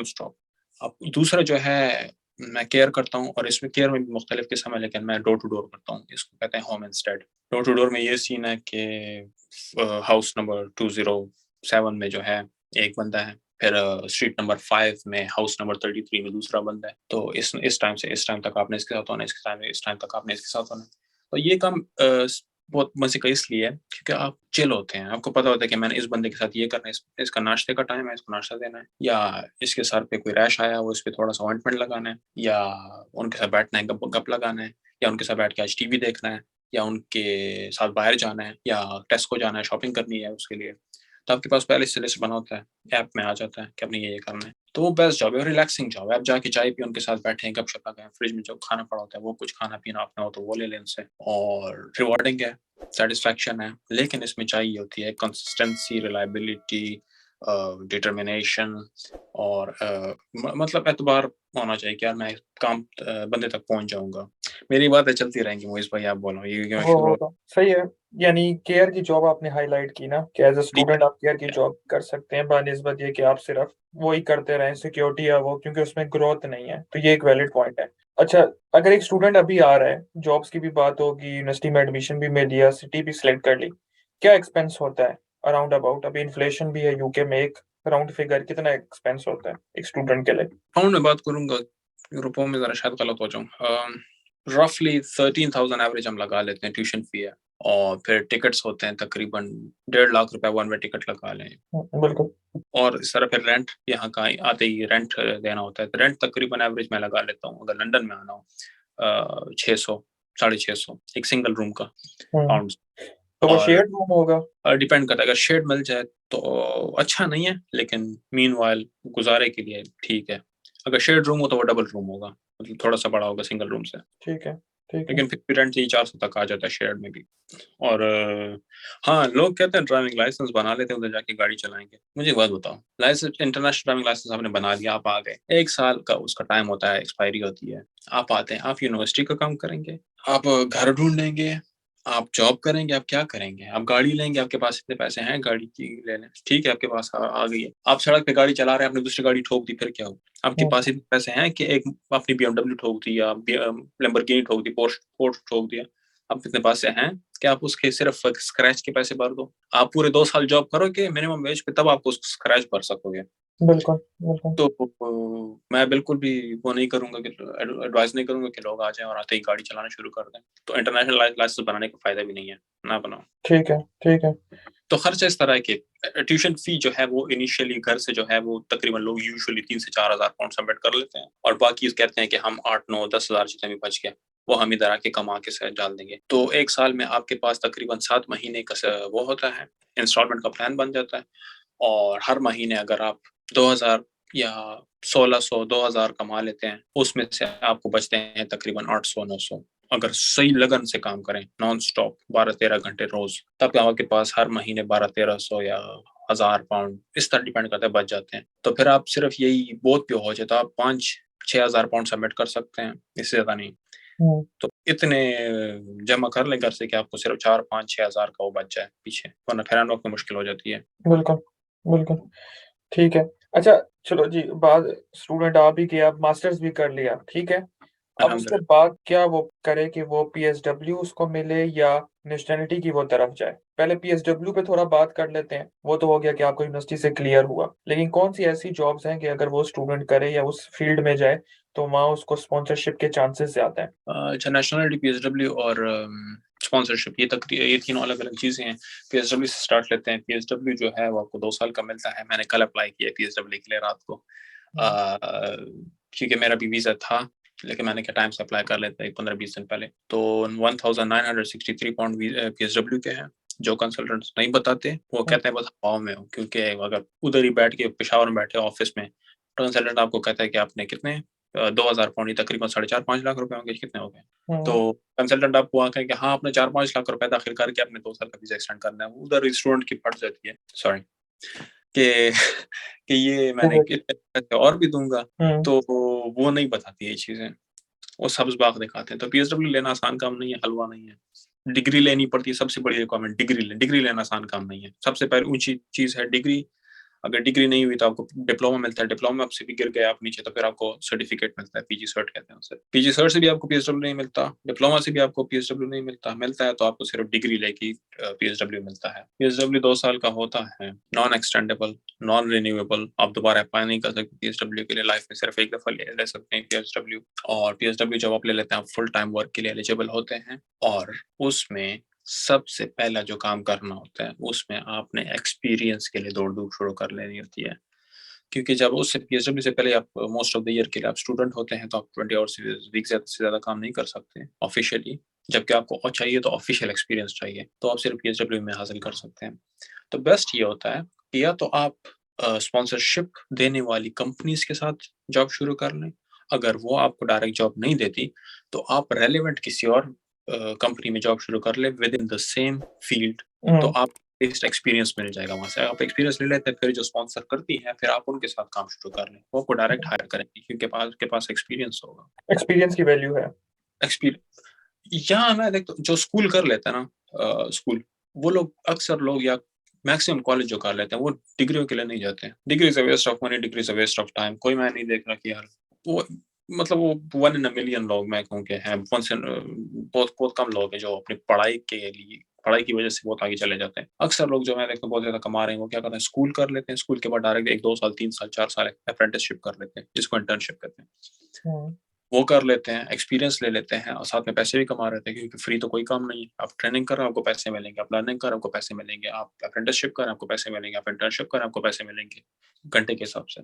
स्टॉप। अब दूसरा जो है, मैं केयर करता हूँ और इसमें केयर में भी मुख्तलिफ किस्म है, लेकिन मैं डोर टू डोर करता हूँ, इसको कहते हैं home instead. Door to door में ये सीन है कि हाउस नंबर 207 में जो है एक बंदा है, फिर स्ट्रीट नंबर 5 में, हाउस नंबर 33 में दूसरा बंदा है। तो इस टाइम से इस टाइम तक आपने इसके साथ होना, इस टाइम तक आपने इसके साथ होना। तो ये काम बहुत मजे का इसलिए है क्योंकि आप चिल होते हैं, आपको पता होता है कि मैंने इस बंदे के साथ ये करना है, इसका नाश्ते का टाइम है, इसको नाश्ता देना है, या इसके सर पे कोई रैश आया वो इस पे थोड़ा सा ऑइंटमेंट लगाना है, या उनके साथ बैठना है, गप लगाना है, या उनके साथ बैठ के आज TV देखना है। या उनके साथ बाहर जाना है या टेस्को जाना है, शॉपिंग करनी है उसके लिए, तो आपके पास पहले से लिस्ट बना होता है, ऐप में आ जाता है कि आपने ये करना है। तो वो बेस्ट जॉब है और रिलैक्सिंग जॉब है। आप जाके चाय पिए, उनके साथ बैठे, गपशप लगाएँ, फ्रिज में जो खाना पड़ा होता है, वो कुछ खाना-पीना अपना हो तो वो ले लें उनसे, और रिवार्डिंग है, सैटिस्फैक्शन है। लेकिन इसमें चाहिए होती है कंसिस्टेंसी, रिलायबिलिटी, डिटर्मिनेशन और मतलब एतबार होना चाहिए कि यार मैं काम बंदे तक पहुँच जाऊँगा। मेरी बातें चलती रहेंगी मोइज़ भाई, आप बोलो, ये क्यों वो शुरू होगा सही है। यानी केयर की जॉब आपने हाईलाइट की ना कि एज अ डी स्टूडेंट आप केयर की जॉब कर सकते हैं बानिस्बत ये कि आप सिर्फ वही करते रहें सिक्योरिटी या वो, क्योंकि उसमें ग्रोथ नहीं है, तो ये एक वैलिड पॉइंट है। अच्छा, अगर एक स्टूडेंट अभी आ रहा है, जॉब्स की भी बात होगी, यूनिवर्सिटी में एडमिशन भी मिल लिया, सिटी भी सिलेक्ट कर ली, क्या एक्सपेंस होता है अराउंड अबाउट? अभी इन्फ्लेशन भी है यूके में, एक राउंड फिगर कितना एक्सपेंस होता है एक स्टूडेंट के लिए? पाउंड में बात करूँगा, रुपयों में ज़रा शायद गलत हो जाऊँ। रफली 13,000 एवरेज हम लगा लेते हैं, ट्यूशन फ़ी है, और फिर टिकट्स होते हैं तकरीबन 1.5 लाख रुपए वन वे टिकट लगा लें, बिल्कुल। और इस तरह फिर रेंट यहाँ का आते ही रेंट देना होता है। तो रेंट तकरीबन एवरेज मैं लगा लेता हूँ, अगर लंदन में आना हो 600, 650 एक सिंगल रूम का हम्म। पाउंड्स। तो वो और शेयर्ड रूम होगा? डिपेंड करता है, अगर शेड मिल जाए तो अच्छा नहीं है, लेकिन मीनवाइल गुज़ारे के लिए ठीक है। अगर शेयर्ड रूम हो तो वो डबल रूम होगा, मतलब थोड़ा-सा बड़ा होगा सिंगल रूम से। ठीक है, ठीक है। लेकिन फिर भी रेंट यही 400 तक आ जाता है शेयर्ड में भी। और हाँ, लोग कहते हैं ड्राइविंग लाइसेंस बना लेते हैं, उधर जाके गाड़ी चलाएँगे। मुझे एक बात बताओ, लाइसेंस, इंटरनेशनल ड्राइविंग लाइसेंस आपने बना लिया, आप आ गए। 1 साल का उसका टाइम होता है, एक्सपायरी होती है। आप आते हैं, आप यूनिवर्सिटी का काम करेंगे, आप घर ढूँढेंगे, आप जॉब करेंगे, आप क्या करेंगे? आप गाड़ी लेंगे, आपके पास इतने पैसे हैं गाड़ी की ले लें, ठीक है, आपके पास आ गई है। आप सड़क पे गाड़ी चला रहे हैं, आपने दूसरी गाड़ी ठोक दी, फिर क्या होगा? आपके हम्म। पास इतने पैसे हैं कि एक आपने बीएमडब्ल्यू ठोक दी या लैम्बोर्गिनी ठोक दी, पोर्श ठोक दिया। आप इतने पैसे हैं कि आप उसके सिर्फ स्क्रैच के पैसे भर दो। आप पूरे 2 साल जॉब करोगे मिनिमम वेज पे, तब आपको उसका स्क्रैच भर सकोगे। बिल्कुल, बिल्कुल। तो मैं बिल्कुल भी वो नहीं करूँगा कि एडवाइस नहीं करूँगा कि लोग आ जाएँ और आते ही गाड़ी चलाना शुरू कर दें। तो इंटरनेशनल लाइसेंस बनाने का फ़ायदा भी नहीं है, ना बनाओ। ठीक है, ठीक है। तो खर्चे इस तरह के, ट्यूशन फ़ी जो है वो इनिशियली घर से जो है वो तकरीबन लोग यूजुअली 3 से 4,000 पाउंड सबमिट कर लेते हैं, और बाकी कहते हैं कि हम 8, 9, 10,000 जितने भी बच गए, वो हम इधर आके कमा के शायद डाल देंगे। तो 1 साल में आपके पास तकरीबन 7 महीने का वो होता है, इंस्टॉलमेंट का प्लान बन जाता है, और हर महीने अगर आप 2,000 या 1,600, 2,000 कमा लेते हैं, उसमें से आपको बचते हैं तकरीबन 800, 900। अगर सही लगन से काम करें, नॉन स्टॉप 12-13 घंटे रोज़, तब आपके पास हर महीने 1200-1300 या 1,000 पाउंड, इस तरह डिपेंड करता है, बच जाते हैं। तो फिर आप सिर्फ यही बहुत पे हो जाए तो आप 5-6,000 पाउंड सबमिट कर सकते हैं, इससे ज़्यादा नहीं। हुँ, तो इतने जमा कर लें घर से कि आपको सिर्फ 4-5-6,000 का वो बच जाए पीछे, वरना फिर एंड वक़्त में मुश्किल हो जाती है। बिल्कुल, बिल्कुल। ठीक है। अच्छा, चलो जी, बाद स्टूडेंट आ भी गया, मास्टर्स भी कर लिया, ठीक है। अब उसके अल्हम्दुलिल्लाह। बाद क्या वो करे कि वो पीएसडब्ल्यू उसको मिले या नेशनैलिटी की वो तरफ जाए? पहले पीएसडब्ल्यू पे थोड़ा बात कर लेते हैं। वो तो हो गया कि आपको यूनिवर्सिटी से क्लियर हुआ। लेकिन कौन-सी ऐसी जॉब्स हैं कि अगर वो स्टूडेंट करे या उस फील्ड में जाए, तो वहाँ उसको स्पॉन्सरशिप के चांसेस ज़्यादा हैं? अच्छा, नेशनलिटी, पीएसडब्ल्यू और स्पॉन्सरशिप, ये तीनों अलग-अलग चीज़ें हैं। पीएसडब्ल्यू से स्टार्ट लेते हैं। पीएसडब्ल्यू जो है वो आपको 2 साल का मिलता है। मैंने कल अप्लाई किया है पीएसडब्ल्यू के लिए रात को। हुँ, क्योंकि मेरा भी वीज़ा था, लेकिन मैंने कहा टाइम से अप्लाई कर लेते हैं 15-20 दिन पहले। तो 1963 पाउंड पीएसडब्ल्यू के हैं, जो कंसल्टेंट्स नहीं बताते। वो हुँ, कहते हैं बस हवाओं में हो, क्योंकि अगर उधर ही बैठ के पेशावर में बैठे ऑफ़िस में, कंसल्टेंट आपको कहता है कि आपने कितने 2,000 पाउंड, ये तकरीबन साढ़े 4-5 लाख रुपए होंगे, कितने हो गए? हुँ, तो कंसल्टेंट आपको वहाँ कहे कि हाँ, आपने 4-5 लाख रुपए दाखिल करके आपने 2 साल का वीज़ा एक्सटेंड करना है। उधर स्टूडेंट की फट जाती है, सॉरी, कि कि ये मैंने ठीक इतने पैसे और भी दूँगा, है। हुँ, तो वो नहीं बताती ये चीज़ें। वो सब्ज़ बाग दिखाते हैं। तो पीएसडब्ल्यू लेना आसान काम नहीं है, हलवा नहीं है। डिग्री लेनी पड़ती है, सबसे बड़ी रिक्वायरमेंट डिग्री लेना आसान काम नहीं है। सबसे पहले ऊँची चीज़ है डिग्री। अगर डिग्री नहीं हुई तो आपको डिप्लोमा मिलता है, डिप्लोमा से भी गिर गए आप नीचे तो फिर आपको सर्टिफिकेट मिलता है, पीजी सर्ट कहते हैं उसे। पीजी सर्ट से भी आपको पीएसडब्ल्यू नहीं मिलता, डिप्लोमा से भी आपको पीएसडब्ल्यू नहीं मिलता, मिलता है तो आपको सिर्फ डिग्री लेके पीएसडब्ल्यू मिलता है। पीएसडब्ल्यू 2 साल का होता है, नॉन एक्सटेंडेबल, नॉन रिन्यूएबल, आप दोबारा अप्लाई नहीं कर सकते पीएसडब्ल्यू के लिए, लाइफ में सिर्फ एक दफा ले सकते हैं पीएसडब्ल्यू। और पीएसडब्ल्यू जब आप ले लेते हैं, आप फुल टाइम वर्क के लिए एलिजिबल होते हैं, और उसमें सबसे पहला जो काम करना होता है, उसमें आपने एक्सपीरियंस के लिए दौड़-धूप शुरू कर लेनी होती है। क्योंकि जब उससे पीएसडब्ल्यू से पहले आप मोस्ट ऑफ द ईयर के लिए आप स्टूडेंट होते हैं, तो आप 20 आवर्स वीक से ज़्यादा काम नहीं कर सकते ऑफ़िशियली। जबकि आपको चाहिए तो ऑफिशियल एक्सपीरियंस चाहिए, तो आप सिर्फ PSW में हासिल कर सकते हैं। तो बेस्ट ये होता है कि या तो आप स्पॉन्सरशिप देने वाली कंपनीज के साथ जॉब शुरू कर लें। अगर वो आपको डायरेक्ट जॉब नहीं देती, तो आप रेलेवेंट किसी और कंपनी में जॉब शुरू कर ले with in the same field. तो आप एक्सपीरियंस मिल जाएगा वहां से। आप एक्सपीरियंस ले लेते हैं, फिर जो स्पॉन्सर करती है, फिर आप उनके साथ काम शुरू कर लें। वो आपको डायरेक्ट हायर करेंगे क्योंकि आपके पास एक्सपीरियंस होगा। एक्सपीरियंस की वैल्यू है। एक्सपीरियंस यहाँ मैं देखता जो स्कूल कर लेते हैं ना, स्कूल, वो लोग अक्सर लोग या मैक्सिमम कॉलेज जो कर लेते हैं वो डिग्रियों के लिए नहीं जाते हैं। Degree is a waste of money, degree is a waste of time. कोई मैं नहीं देख रहा कि यार वो मतलब वो 1 in a million लोग मैं कहूँ कि हैं। बहुत बहुत कम लोग हैं जो अपनी पढ़ाई की वजह से बहुत आगे चले जाते हैं। अक्सर लोग जो मैं देखता हूँ बहुत ज्यादा कमा रहे हैं, वो क्या करते हैं, स्कूल कर लेते हैं, स्कूल के बाद डायरेक्ट 1-2 साल 3 साल 4 साल अप्रेंटिसशिप कर लेते हैं, जिसको इंटर्नशिप कहते हैं। वो कर लेते हैं, एक्सपीरियंस ले लेते हैं और साथ में पैसे भी कमा रहे थे क्योंकि फ्री तो कोई काम नहीं है। आप ट्रेनिंग कर रहे हैं, आपको पैसे मिलेंगे। आप लर्निंग कर रहे हैं, आपको पैसे मिलेंगे। आप अप्रेंटिसशिप कर रहे हैं, आपको पैसे मिलेंगे। आप इंटर्नशिप कर रहे हैं, आपको पैसे मिलेंगे घंटे के हिसाब से।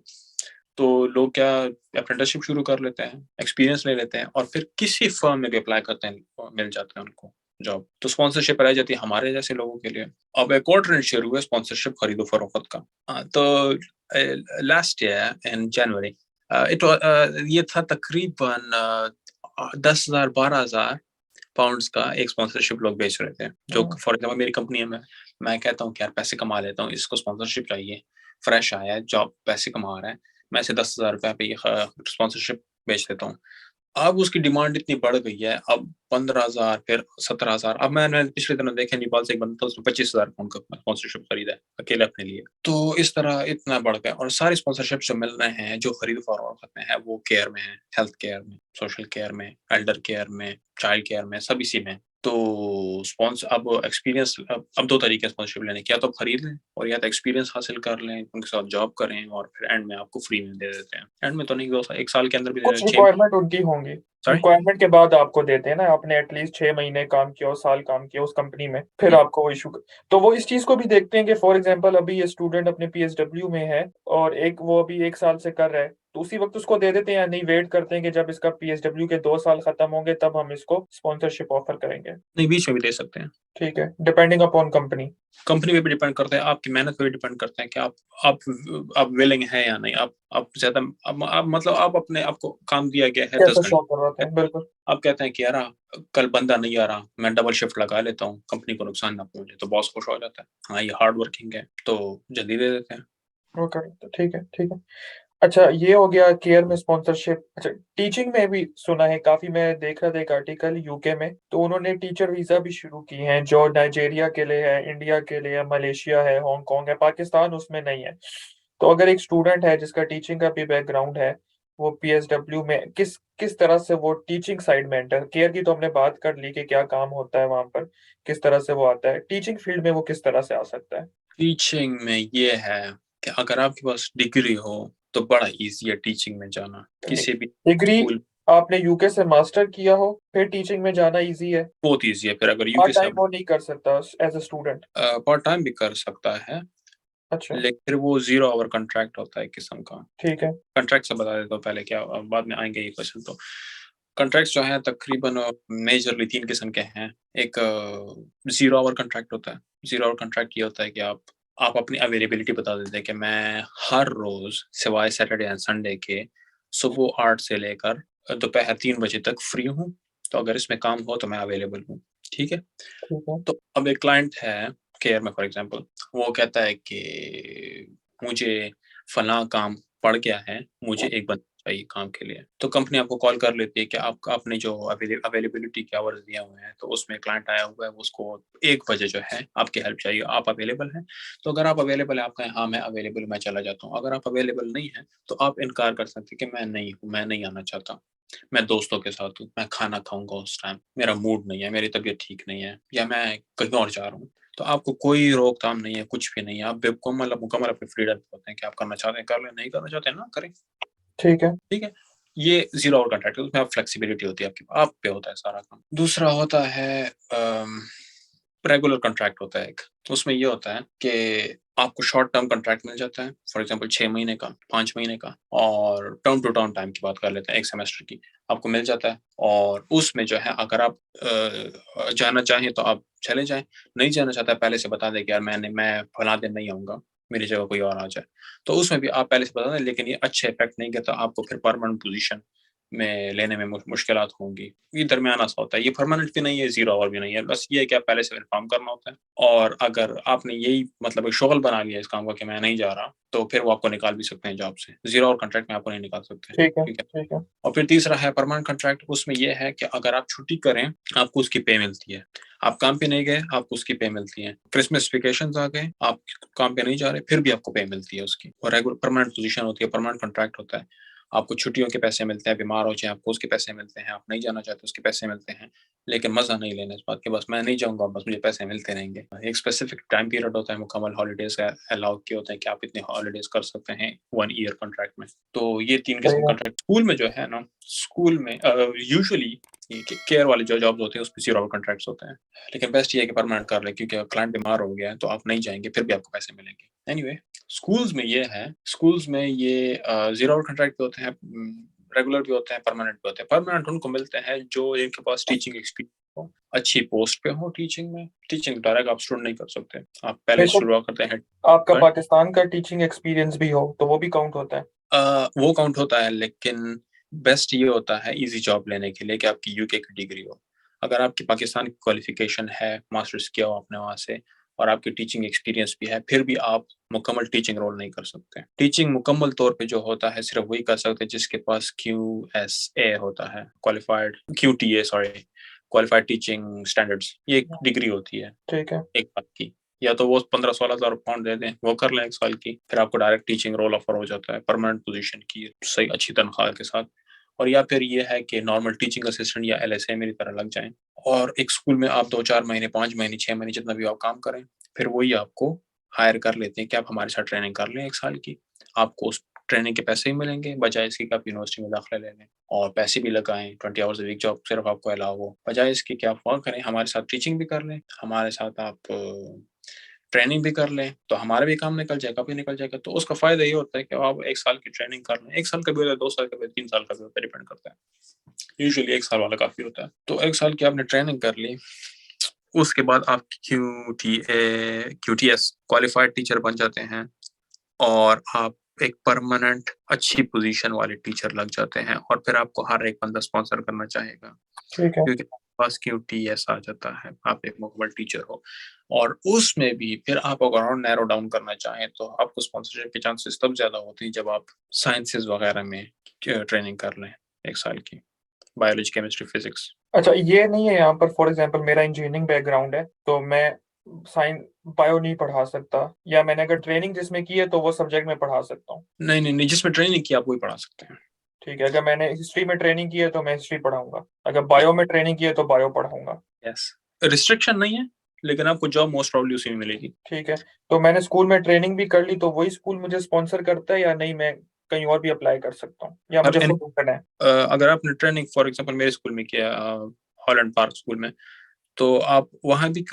तो लोग क्या अप्रेंटिसशिप शुरू कर लेते हैं, एक्सपीरियंस ले लेते हैं और फिर किसी फर्म में भी अप्लाई करते हैं, मिल जाता है उनको जॉब। तो स्पॉन्सरशिप रह जाती है हमारे जैसे लोगों के लिए। अब एक और ट्रेंड शुरू हुआ स्पॉन्सरशिप खरीदो फरोख्त का। तो लास्ट ईयर इन जनवरी ये था तकरीबन 10,000 12,000 पाउंड्स का एक स्पॉन्सरशिप लोग बेच रहे थे। जो फॉर एग्जाम्पल मेरी कंपनी है, मैं कहता हूँ कि यार पैसे कमा लेता हूँ, इसको स्पॉन्सरशिप चाहिए, फ्रेश आया है, जॉब पैसे कमा रहा है, मैं इसे 10,000 रुपए पे ये स्पॉन्सरशिप बेच देता हूँ। अब उसकी डिमांड इतनी बढ़ गई है, अब 15,000 फिर 17,000। अब मैंने पिछले दिनों देखे नेपाल से एक बंदा था, उसने 25,000 पाउंड का स्पॉन्सरशिप खरीदा है अकेले अपने लिए। तो इस तरह इतना बढ़ गया और सारी स्पॉन्सरशिप जो मिल रहे हैं, जो खरीद फरोख्त में है, वो केयर में है, हेल्थ केयर में, सोशल केयर में, एल्डर केयर में, चाइल्ड केयर में, सब इसी में। तो अब एक्सपीरियंस अब 2 तरीके स्पॉन्सरशिप लेने के, या तो आप खरीद लें और या तो एक्सपीरियंस हासिल कर लें, उनके साथ जॉब करें और फिर एंड में आपको फ्री में दे देते हैं। एंड में तो नहीं, 2 साल 1 साल के अंदर भी दे कुछ देते हैं। 6 रिक्वायरमेंट उनकी होंगी, सॉरी रिक्वायरमेंट के बाद आपको देते हैं ना, आपने एटलीस्ट 6 महीने काम किया, साल काम किया उस कंपनी में, फिर आपको वो इशू। तो वो इस चीज को भी देखते हैं कि फॉर एग्जांपल अभी ये स्टूडेंट अपने PSW में है और एक वो अभी 1 साल से कर रहा है, तो उसी वक्त उसको दे देते हैं या नहीं, वेट करते हैं कि जब इसका PSW के 2 साल खत्म होंगे तब हम इसको स्पॉन्सरशिप ऑफर करेंगे। नहीं, बीच में भी दे सकते हैं। ठीक है, डिपेंडिंग अपॉन कंपनी। कंपनी पे भी डिपेंड करता है, आपकी मेहनत पे भी डिपेंड करता है कि आप विलिंग है या नहीं। आप ज्यादा आप मतलब आप अपने आपको काम दिया गया है 10 कैसे शो करवाते घंटे, हैं, बिल्कुल। आप कहते हैं कि यार कल बंदा नहीं आ रहा, मैं डबल शिफ्ट लगा लेता हूँ, कंपनी को नुकसान ना पहुंचे, तो बॉस खुश हो जाता है, हाँ ये हार्ड वर्किंग है, तो जल्दी दे देते हैं। वो करें, ठीक है, ठीक है। अच्छा, ये हो गया केयर में स्पॉन्सरशिप। अच्छा, टीचिंग में भी सुना है काफी, मैं देख रहा था एक आर्टिकल यूके में, तो उन्होंने टीचर वीजा भी शुरू की हैं, जो नाइजेरिया के लिए है, इंडिया के लिए है, मलेशिया है, हांगकांग है, पाकिस्तान उसमें नहीं है। तो अगर एक स्टूडेंट है जिसका टीचिंग का भी बैकग्राउंड है, वो PSW में किस किस तरह से वो टीचिंग साइड में एंटर, केयर की तो हमने बात कर ली कि क्या काम होता है वहां पर, किस तरह से वो आता है, टीचिंग फील्ड में वो किस तरह से आ सकता है? टीचिंग में ये है कि अगर आपके पास डिग्री हो तो बड़ा इजी है टीचिंग में जाना, किसी भी डिग्री, स्कूल। आपने यूके से मास्टर किया हो फिर टीचिंग में जाना इजी है? बहुत इजी है, फिर अगर यूके पार्ट से टाइम वो नहीं कर सकता as a student? Part time भी कर सकता है, अच्छा। लेकिन वो 0 आवर कॉन्ट्रैक्ट होता है किस्म का। ठीक है। कॉन्ट्रैक्ट से बता देता हूँ पहले, क्या बाद में आएंगे ये क्वेश्चन। तो कॉन्ट्रैक्ट्स जो हैं तकरीबन मेजरली 3 किस्म के हैं। एक 0 आवर कॉन्ट्रैक्ट होता है। 0 आवर कॉन्ट्रैक्ट ये होता है कि आप अपनी अवेलेबिलिटी बता देते हैं कि मैं हर रोज सिवाय सैटरडे एंड संडे के सुबह 8 से लेकर दोपहर 3 बजे तक फ्री हूँ, तो अगर इसमें काम हो तो मैं अवेलेबल हूँ। ठीक है। ठीक है। तो अब एक क्लाइंट है केयर में फॉर एग्जांपल, वो कहता है कि मुझे फलां काम पड़ गया है, मुझे एक बंदा चाहिए काम के लिए। तो कंपनी आपको कॉल कर लेती है कि आपने जो अवेलेबिलिटी के आवर्स दिए हुए हैं, तो उसमें क्लाइंट आया हुआ है, उसको 1 बजे जो है आपकी हेल्प चाहिए, आप अवेलेबल हैं? तो अगर आप अवेलेबल हैं, आप कहें हाँ मैं अवेलेबल, मैं चला जाता हूँ। अगर आप अवेलेबल नहीं है तो आप इनकार कर सकते हैं कि मैं नहीं हूँ, मैं नहीं आना चाहता, मैं दोस्तों के साथ हूँ, मैं खाना खाऊंगा उस टाइम, मेरा मूड नहीं है, मेरी तबीयत ठीक नहीं है, या मैं कहीं और जा रहा हूँ। तो आपको कोई रोकथाम नहीं है, कुछ भी नहीं है, आप मुकम्मल मुकम्मल अपनी फ्रीडम पे होते हैं कि आप करना चाहते हैं कर लें, नहीं करना चाहते हैं ना करें। ठीक है। ठीक है। ये 0 आवर कॉन्ट्रैक्ट है, उसमें आप फ्लेक्सिबिलिटी होती है, आपकी आप पे होता है सारा काम। दूसरा होता है रेगुलर कॉन्ट्रैक्ट होता है एक, उसमें ये होता है कि आपको शॉर्ट टर्म कॉन्ट्रैक्ट मिल जाता है, फॉर एग्जांपल 6 महीने का, 5 महीने का, और टर्म टू टर्म टाइम की बात कर लेते हैं, 1 सेमेस्टर की आपको मिल जाता है। और उसमें जो है अगर आप जाना चाहें तो आप चले जाएँ, नहीं जाना चाहता पहले से बता दें कि यार मैं फलाँ दिन नहीं आऊँगा, मेरी जगह कोई और आ जाए। तो उसमें भी आप पहले से बता दें, लेकिन ये अच्छे इफ़ेक्ट नहीं करता, आपको फिर परमानेंट पोज़ीशन में लेने में मुश्किलात होंगी। ये दरमियाना-सा होता है, ये परमानेंट भी नहीं है, ज़ीरो आवर भी नहीं है, बस ये है कि आप पहले से इन्फॉर्म करना होता है। और अगर आपने यही मतलब एक शोगल बना लिया इस काम का कि मैं नहीं जा रहा, तो फिर वो आपको निकाल भी सकते हैं जॉब से। ज़ीरो आवर कॉन्ट्रैक्ट में आपको नहीं निकाल सकते, ठीक है, ठीक है? ठीक है। और फिर तीसरा है परमानेंट कॉन्ट्रैक्ट, उसमें ये है कि अगर आप छुट्टी करें, आपको उसकी पे मिलती है। आप काम पे नहीं गए, आपको उसकी पे मिलती है। क्रिसमस वेकेशंस आ गए, आप काम पे नहीं जा रहे, फिर भी आपको पे मिलती है उसकी। और रेगुलर परमानेंट पोज़ीशन होती है, परमानेंट कॉन्ट्रैक्ट होता है। आपको छुट्टियों के पैसे मिलते हैं, बीमार हो जाएँ आपको उसके पैसे मिलते हैं, आप नहीं जाना चाहते उसके पैसे मिलते हैं। लेकिन मज़ा नहीं लेना इस बात के, बस मैं नहीं जाऊँगा, बस मुझे पैसे मिलते रहेंगे। एक स्पेसिफिक टाइम पीरियड होता है, मुकम्मल हॉलिडेज़ का अलाउ किए होते हैं कि आप इतने हॉलिडेज़ कर सकते हैं 1 ईयर कॉन्ट्रैक्ट में। तो ये 3 किस्म सही के है। कॉन्ट्रैक्ट स्कूल में जो है ना, स्कूल में यूजुअली ये केयर वाले जो जॉब्स होते हैं उसमें 0 आवर कॉन्ट्रैक्ट्स होते हैं। लेकिन बेस्ट ये है कि परमानेंट कर लें, क्योंकि क्लाइंट बीमार हो गया है तो आप नहीं जाएँगे, फिर भी आपको पैसे मिलेंगे। एनीवे, स्कूल्स में ये है, स्कूल्स में ये 0 आवर कॉन्ट्रैक्ट भी होते हैं, रेगुलर भी होते हैं, परमानेंट भी होते हैं। परमानेंट उनको मिलते हैं जो इनके पास टीचिंग एक्सपीरियंस हो, अच्छी पोस्ट पे हो टीचिंग में। टीचिंग डायरेक्ट आप स्टूडेंट नहीं कर सकते, आप पहले देखो, शुरुआत करते हैं। आपका पाकिस्तान का टीचिंग एक्सपीरियंस भी हो तो वो भी काउंट होता है। वो काउंट होता है, लेकिन बेस्ट ये होता है इजी जॉब लेने के लिए कि आपकी यूके की डिग्री हो। अगर आपकी पाकिस्तान की क्वालिफिकेशन है, मास्टर्स किया हो आपने वहाँ से, और आपकी टीचिंग एक्सपीरियंस भी है, फिर भी आप मुकम्मल टीचिंग रोल नहीं कर सकते। टीचिंग मुकम्मल तौर पे जो होता है सिर्फ वही कर सकते हैं जिसके पास क्यूएसए होता है, qualified QTA sorry, qualified teaching standards. ये एक डिग्री होती है ठीक है। 1 साल की। या तो वो 15-16 हज़ार पाउंड दे दें, वो कर लें 1 साल की, फिर आपको डायरेक्ट टीचिंग रोल ऑफर हो जाता है, परमानेंट पोज़ीशन की सही अच्छी तनख्वाह के साथ। और या फिर ये है कि नॉर्मल टीचिंग असिस्टेंट या एलएसए मेरी तरह लग जाएँ, और एक स्कूल में आप 2-4 महीने, 5 महीने, 6 महीने जितना भी आप काम करें, फिर वही आपको हायर कर लेते हैं कि आप हमारे साथ ट्रेनिंग कर लें 1 साल की। आपको उस ट्रेनिंग के पैसे ही मिलेंगे, बजाए इसके कि आप यूनिवर्सिटी में दाखिला ले लें और पैसे भी लगाएँ, 20 आवर्स अ वीक जॉब सिर्फ आपको अलाउ हो। बजाए इसके कि आप वर्क करें, हमारे साथ टीचिंग भी कर लें, हमारे साथ आप ट्रेनिंग भी कर लें, तो हमारा भी काम निकल जाएगा, आपका भी निकल जाएगा। तो उसका फ़ायदा ये होता है कि आप 1 साल की ट्रेनिंग कर लें। 1 साल का भी होता है, 2 साल का भी, 3 साल का भी होता है, डिपेंड करता है। यूजुअली 1 साल वाला काफ़ी होता है। तो 1 साल की आपने ट्रेनिंग कर ली, उसके बाद आप क्यूटीएस क्वालिफाइड टीचर बन जाते हैं, और आप एक परमानेंट अच्छी पोज़ीशन वाले टीचर लग जाते हैं, और फिर आपको हर एक बंदा स्पॉन्सर करना चाहेगा, ठीक है। क्योंकि आपके पास क्यूटीएस आ जाता है, आप एक मुकम्मल टीचर हो। और उसमें भी फिर आप अगर और नैरो डाउन करना चाहें तो आपको स्पॉन्सरशिप के चांसेस तब ज़्यादा होते हैं जब आप साइंसेज़ वगैरह में ट्रेनिंग कर लें 1 साल की, बायोलॉजी, केमिस्ट्री, फिज़िक्स। अच्छा, ये नहीं है यहाँ पर, फॉर एग्जांपल मेरा इंजीनियरिंग बैकग्राउंड है तो मैं साइंस बायो नहीं पढ़ा सकता, या मैंने अगर ट्रेनिंग जिसमें की है तो वो सब्जेक्ट में पढ़ा सकता हूँ। नहीं, नहीं, नहीं, जिसमें ट्रेनिंग की आप वही पढ़ा सकते हैं। ठीक है, अगर मैंने हिस्ट्री में ट्रेनिंग की है तो मैं हिस्ट्री पढ़ाऊंगा, अगर बायो में ट्रेनिंग की है तो बायो पढ़ाऊंगा। यस, रिस्ट्रिक्शन नहीं है, लेकिन आपको जॉब मोस्ट प्रोबब्ली उसी में मिलेगी। ठीक है, तो मैंने स्कूल में ट्रेनिंग भी कर ली तो वही स्कूल मुझे स्पॉन्सर करता है, या नहीं मैं कहीं और भी अप्लाई कर सकता हूँ, या आप मुझे खुद करना है? अगर आपने ट्रेनिंग फॉर एग्जांपल मेरे स्कूल में किया, हॉलैंड पार्क स्कूल में, तो आप वहाँ भी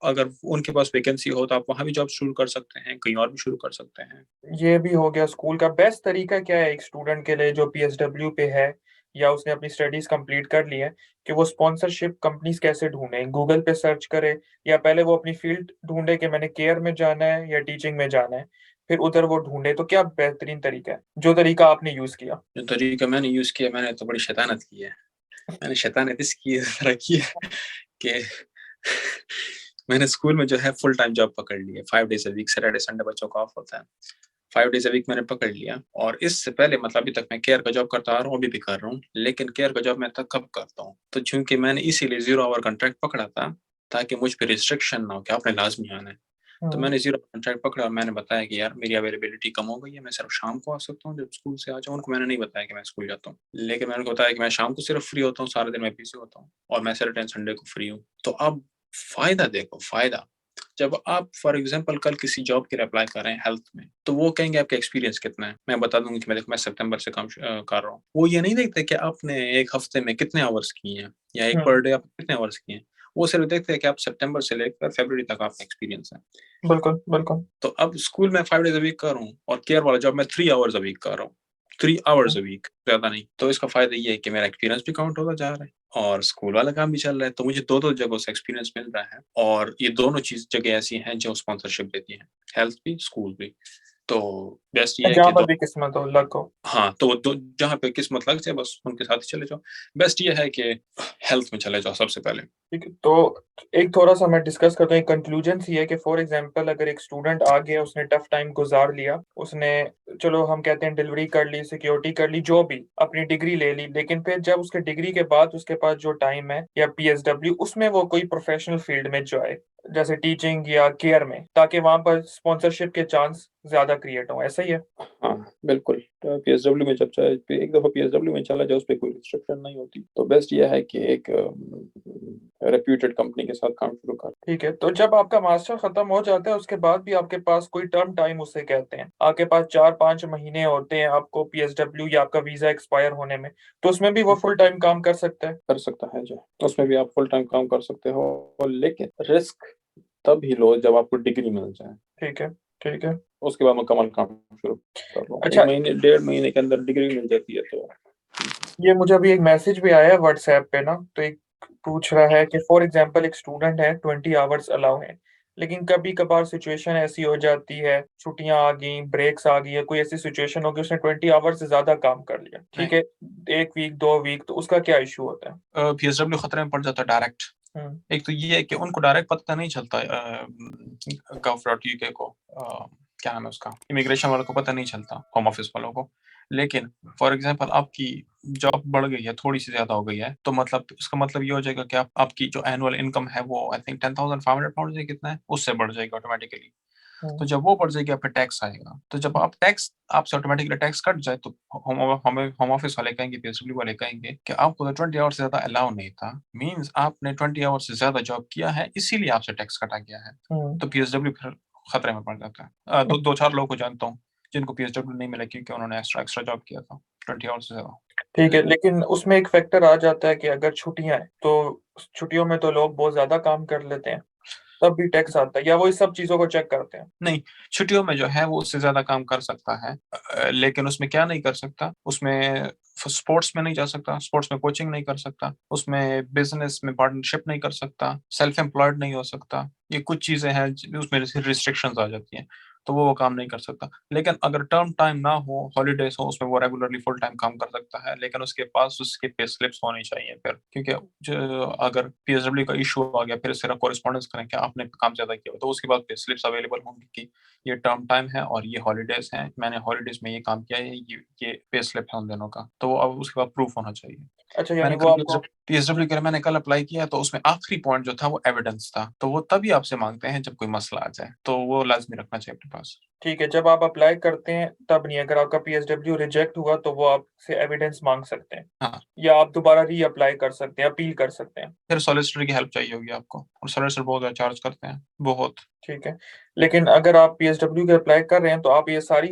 अगर उनके पास वैकेंसी हो तो आप वहाँ भी जॉब शुरू कर सकते हैं, कहीं और भी शुरू कर सकते हैं। ये भी हो गया स्कूल का। बेस्ट तरीका क्या है एक स्टूडेंट के लिए जो पीएसडब्ल्यू पे है, या उसने अपनी स्टडीज कंप्लीट कर ली है, कि वो स्पॉन्सरशिप कंपनीज कैसे ढूंढे? गूगल पे सर्च करे, या पहले वो अपनी फील्ड ढूंढे कि मैंने केयर में जाना है या टीचिंग में जाना है, फिर उधर वो ढूंढे? तो क्या बेहतरीन तरीका है जो तरीका आपने यूज किया? जो तरीका मैंने यूज़ किया, मैंने तो बड़ी शैतानत की है। मैंने शैतानियत इस तरह की है कि मैंने स्कूल में जो है फुल टाइम जॉब पकड़ ली है, 5 days a week, Saturday Sunday बच्चों का ऑफ होता है। 5 डेज़ अ वीक मैंने पकड़ लिया, और इससे पहले मतलब अभी तक मैं केयर का जॉब करता आ रहा हूँ, अभी भी कर रहा हूँ। लेकिन केयर का जॉब मैं तब कब करता हूँ, तो चूँकि मैंने इसीलिए 0 आवर कॉन्ट्रैक्ट पकड़ा था, ताकि मुझ पे रिस्ट्रिक्शन ना हो कि आपने लाज़मी आना है। तो हम्म। मैंने 0 कॉन्ट्रैक्ट पकड़ा और मैंने बताया कि यार मेरी अवेलेबिलिटी कम हो गई है, मैं सिर्फ शाम को आ सकता हूँ जब स्कूल से आ जाऊँ। उनको मैंने नहीं बताया कि मैं स्कूल जाता हूँ, लेकिन मैंने उनको बताया कि मैं शाम को सिर्फ फ्री होता हूँ, सारा दिन मैं बिज़ी होता हूँ, और मैं सैटरडे एंड संडे को फ्री हूँ। तो अब फ़ायदा देखो, फ़ायदा, जब आप फॉर एग्ज़ाम्पल कल किसी जॉब के लिए अप्लाई कर रहे हैं हेल्थ में, तो वो कहेंगे आपका एक्सपीरियंस कितना है? मैं बता दूँगा कि मैं देखो मैं सितंबर से काम कर रहा हूँ। वो ये नहीं देखते कि आपने 1 हफ्ते में कितने आवर्स किए हैं, या 1 हम्म। पर डे आपने कितने आवर्स किए हैं। वो सिर्फ देखते हैं कि आप सितंबर से लेकर फरवरी तक आपका एक्सपीरियंस है। बिल्कुल बिल्कुल। तो अब स्कूल में 5 डेज अ वीक कर रहा हूँ और केयर वाला जॉब में 3 आवर्स अ वीक कर रहा हूँ, 3 आवर्स अ वीक, ज्यादा नहीं। तो इसका फायदा ये है कि मेरा एक्सपीरियंस भी काउंट होता जा रहा है और स्कूल वाला काम भी चल रहा है, तो मुझे दो जगहों से एक्सपीरियंस मिल रहा है। और ये दोनों चीज जगह ऐसी हैं जो स्पॉन्सरशिप देती हैं, हेल्थ भी, स्कूल भी। तो बेस्ट ये है जहाँ कि पर भी किस्मत हो, लक हो। हाँ, तो दो जहाँ पे किस्मत लग जाए बस उनके साथ ही चले जाओ। बेस्ट ये है कि हेल्थ में चले जाओ सबसे पहले। ठीक है, तो एक थोड़ा सा मैं डिस्कस करता हूँ। कंक्लूजन ये है कि फॉर एग्जांपल अगर एक स्टूडेंट आ गया, उसने टफ टाइम गुजार लिया, उसने चलो हम कहते हैं डिलीवरी कर ली, सिक्योरिटी कर ली, जो भी, अपनी डिग्री ले ली, लेकिन फिर जब उसके डिग्री के बाद उसके पास जो टाइम है या पीएसडब्ल्यू, उसमें वो कोई प्रोफेशनल फील्ड में जाए, जैसे टीचिंग या केयर में, ताकि वहां पर स्पॉन्सरशिप के चांस ज्यादा क्रिएट हो। ऐसा ही है? हाँ बिल्कुल। तो पीएसडब्ल्यू में जब चाहे एक दफा पीएसडब्ल्यू में चला जाए, उस पर कोई रिस्ट्रिक्शन नहीं होती। तो बेस्ट ये है कि एक रेप्यूटेड कंपनी के साथ काम शुरू कर। ठीक है, तो जब आपका मास्टर खत्म हो जाता है उसके बाद भी आपके पास कोई टर्म टाइम उसे कहते हैं, आपके पास 4-5 महीने होते हैं आपको पीएसडब्ल्यू या आपका वीजा एक्सपायर होने में, तो उसमें भी वो फुल टाइम काम कर सकता है? कर सकता है जो, उसमें भी आप फुल टाइम काम कर सकते हो, लेकिन रिस्क तब ही लो जब आपको डिग्री मिल जाए। ठीक है। ठीक है। उसके बाद मुकम्मल काम शुरू कर लो। एक अच्छा, महीने 1.5 महीने के अंदर डिग्री मिल जाती है तो। ये मुझे अभी एक मैसेज भी आया है व्हाट्सएप पे ना, तो एक पूछ रहा है कि फॉर एग्जांपल एक स्टूडेंट है, 20 आवर्स अलाउ हैं, लेकिन कभी कभार सिचुएशन ऐसी हो जाती है, छुट्टियां आ गई, ब्रेक्स आ गई, या कोई ऐसी सिचुएशन हो गई उसने 20 आवर्स से ज्यादा काम कर लिया, ठीक है, 1 वीक 2 वीक, तो उसका क्या इशू होता है? पीएसडब्ल्यू खतरे में पड़ जाता है डायरेक्ट। हम्म। एक तो ये है कि उनको डायरेक्ट पता नहीं चलता gov.uk को, क्या नाम है उसका, इमिग्रेशन वालों को पता नहीं चलता, होम ऑफिस वालों को। लेकिन फॉर एग्जांपल आपकी जॉब बढ़ गई है, थोड़ी सी ज्यादा हो गई है, तो मतलब उसका मतलब ये हो जाएगा कि आपकी जो एनुअल इनकम है वो आई थिंक 10,500 पाउंड से कितना है, उससे बढ़ जाएगी ऑटोमेटिकली। तो जब वो बढ़ जाएगी आप पे टैक्स आएगा, तो जब आप टैक्स आपसे ऑटोमेटिकली टैक्स कट जाए तो होम ऑफिस वाले कहेंगे, पीएसडब्ल्यू वाले कहेंगे कि आपको तो 20 आवर्स से ज्यादा अलाउ नहीं था, मींस आपने 20 आवर्स से ज्यादा जॉब किया है, इसीलिए आपसे टैक्स काटा गया है। हम्म। तो पीएसडब्ल्यू फिर खतरे में पड़ जाता है। दो चार लोगों को जानता हूँ जिनको पीएसडब्ल्यू नहीं मिला क्योंकि उन्होंने एक्स्ट्रा जॉब किया था 20 आवर्स से ज्यादा। ठीक है, लेकिन उसमें एक फैक्टर आ जाता है कि अगर छुट्टियां हैं तो छुट्टियों में तो लोग बहुत ज्यादा काम कर लेते हैं, तब भी टैक्स आता है, या वो इस सब चीजों को चेक करते हैं? नहीं, छुट्टियों में जो है वो उससे ज्यादा काम कर सकता है, लेकिन उसमें क्या नहीं कर सकता, उसमें स्पोर्ट्स में नहीं जा सकता, स्पोर्ट्स में कोचिंग नहीं कर सकता, उसमें बिजनेस में पार्टनरशिप नहीं कर सकता, सेल्फ एम्प्लॉयड नहीं हो सकता। ये कुछ चीजें हैं उसमें रिस्ट्रिक्शंस आ जाती हैं, तो वो काम नहीं कर सकता। लेकिन अगर टर्म टाइम ना हो, हॉलीडेज हो, उसमें वो रेगुलरली फुल टाइम काम कर सकता है, लेकिन उसके पास उसके पे स्लिप्स होनी चाहिए फिर, क्योंकि अगर पीएसडब्ल्यू का इशू आ गया फिर सिर्फ कॉरेस्पॉन्डेंस करें कि आपने काम ज्यादा किया, तो उसके बाद पे स्लिप्स अवेलेबल होंगी कि ये टर्म टाइम है और ये हॉलीडेज हैं, मैंने हॉलीडेज में ये काम किया है, ये पे स्लिप है उन दोनों का, तो अब उसके बाद प्रूफ होना चाहिए। अच्छा, यानी मैंने वो कल आपको। पीएसडब्ल्यू के लिए मैंने कल अप्लाई किया, तो उसमें आखिरी पॉइंट जो था वो एविडेंस था, तो वो तभी आपसे मांगते हैं जब कोई मसला आ जाए, तो वो लाजमी रखना चाहिए अपने पास। ठीक है, जब आप अप्लाई करते हैं तब नहीं, अगर आपका पीएसडब्ल्यू रिजेक्ट हुआ तो वो आपसे एविडेंस मांग सकते हैं, हाँ, या आप दोबारा री अप्लाई कर सकते हैं, अपील कर सकते हैं? फिर सॉलिसिटर की हेल्प चाहिए होगी आपको, और सॉलिसिटर बहुत ज्यादा चार्ज करते हैं, बहुत। ठीक है, लेकिन अगर आप पीएसडब्ल्यू के अप्लाई कर रहे हैं तो आप ये सारी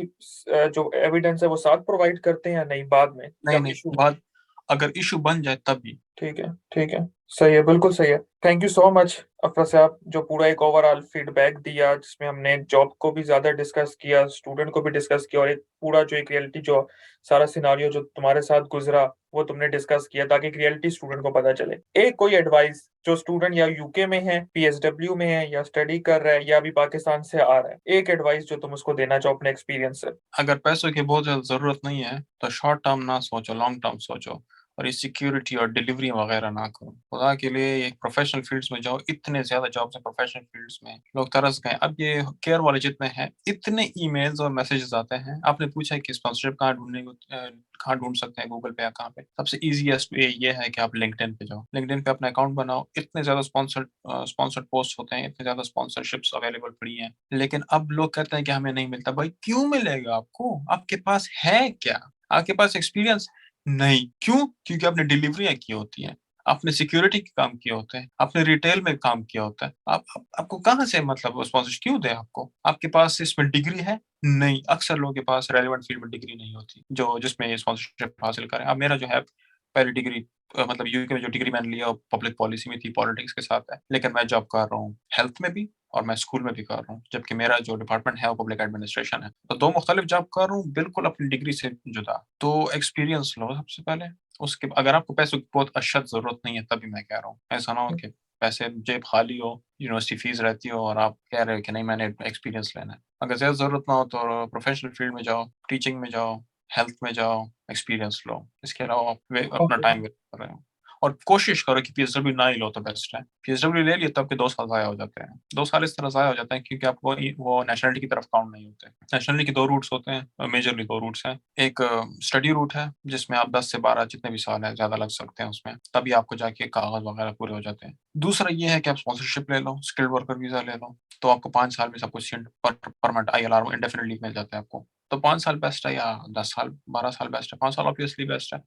जो एविडेंस है वो साथ प्रोवाइड करते हैं या नहीं, बाद में नहीं जब नहीं, इशू? बात अगर इशू बन जाए तभी। ठीक है। ठीक है, सही है, बिल्कुल सही है। थैंक यू सो मच अफरा साहब, जो पूरा एक ओवरऑल फीडबैक दिया, जिसमें हमने जॉब को भी ज्यादा डिस्कस किया, स्टूडेंट को भी डिस्कस किया, और एक पूरा जो एक रियलिटी, जो सारा सिनारियो जो तुम्हारे साथ गुजरा वो तुमने डिस्कस किया, ताकि एक रियलिटी स्टूडेंट को पता चले। एक कोई एडवाइस जो स्टूडेंट या यूके में है, पीएसडब्ल्यू में है, या स्टडी कर रहा है, या अभी पाकिस्तान से आ रहा है, एक एडवाइस जो तुम उसको देना चाहो अपने एक्सपीरियंस से? अगर पैसों की बहुत ज्यादा जरूरत नहीं है तो शॉर्ट टर्म ना सोचो, लॉन्ग टर्म सोचो, और ये सिक्योरिटी और डिलीवरी वगैरह ना करो। खुदा के लिए एक प्रोफेशनल फील्ड्स में जाओ, इतने ज्यादा जॉब्स हैं प्रोफेशनल फील्ड्स में, लोग तरस गए। अब ये केयर वाले जितने हैं, इतने ईमेल्स और मैसेजेस आते हैं। आपने पूछा है कि स्पॉन्सरशिप कहाँ ढूंढने को, कहाँ ढूंढ सकते हैं, गूगल पे या कहाँ पे? सबसे इजीएस्ट वे ये है कि आप लिंक्डइन पे जाओ, लिंक्डइन पे अपना अकाउंट बनाओ, इतने ज्यादा स्पॉन्सर्ड पोस्ट होते हैं, इतने ज्यादा स्पॉन्सरशिप्स अवेलेबल पड़ी हैं। लेकिन अब लोग कहते हैं कि हमें नहीं मिलता। भाई क्यों मिलेगा आपको? आपके पास है क्या? आपके पास एक्सपीरियंस नहीं? क्यों? क्योंकि आपने डिलीवरियां की होती हैं, आपने सिक्योरिटी के काम किए होते हैं, आपने रिटेल में काम किया होता है। आपको कहाँ से मतलब स्पॉन्सरशिप क्यों दे आपको? आपके पास इसमें डिग्री है? नहीं, अक्सर लोगों के पास रेलेवेंट फील्ड में डिग्री नहीं होती जो जिसमें स्पॉन्सरशिप हासिल करें। अब मेरा जो है पहली डिग्री मतलब यूके में जो डिग्री मैंने लिया वो पब्लिक पॉलिसी में थी, पॉलिटिक्स के साथ है, लेकिन मैं जॉब कर रहा हूँ हेल्थ में भी और मैं स्कूल में भी कर रहा हूँ, जबकि मेरा जो डिपार्टमेंट है वो पब्लिक एडमिनिस्ट्रेशन है। तो 2 मुख्तलिफ जॉब कर रहा हूँ, बिल्कुल अपनी डिग्री से जुदा। तो एक्सपीरियंस लो सबसे पहले, उसके अगर आपको पैसों की बहुत अशद ज़रूरत नहीं है तभी मैं कह रहा हूँ। ऐसा ना हो कि पैसे जेब खाली हो, यूनिवर्सिटी फीस रहती हो और आप कह रहे हो कि नहीं मैंने एक्सपीरियंस लेना है। अगर ज़्यादा ज़रूरत ना हो तो प्रोफेशनल फील्ड में जाओ, टीचिंग में जाओ, हेल्थ में जाओ, एक्सपीरियंस लो। इसके अलावा आप अपना ओके। टाइम वेस्ट कर रहे हो। और कोशिश करो कि पीएसडब्ल्यू ना ही लो तो बेस्ट है। पीएसडब्ल्यू ले लिए तो आपके 2 साल ज़ाया हो जाते हैं। 2 साल इस तरह ज़ाया हो जाते हैं क्योंकि आपको वो नेशनलिटी की तरफ काउंट नहीं होते। नेशनलिटी के 2 रूट्स होते हैं, मेजरली 2 रूट्स हैं। एक स्टडी रूट है जिसमें आप 10 से 12 जितने भी साल हैं ज़्यादा लग सकते हैं उसमें, तभी आपको जाके कागज़ वगैरह पूरे हो जाते हैं। दूसरा ये है कि आप स्पॉन्सरशिप ले लो, स्किल्ड वर्कर वीज़ा ले लो, तो आपको 5 साल में सब कुछ परमानेंट आईएलआर इंडेफिनिट लीव मिल जाता है आपको। तो 5 साल बेस्ट है या 10 साल, 12 साल बेस्ट है? 5 साल ऑब्वियसली बेस्ट है।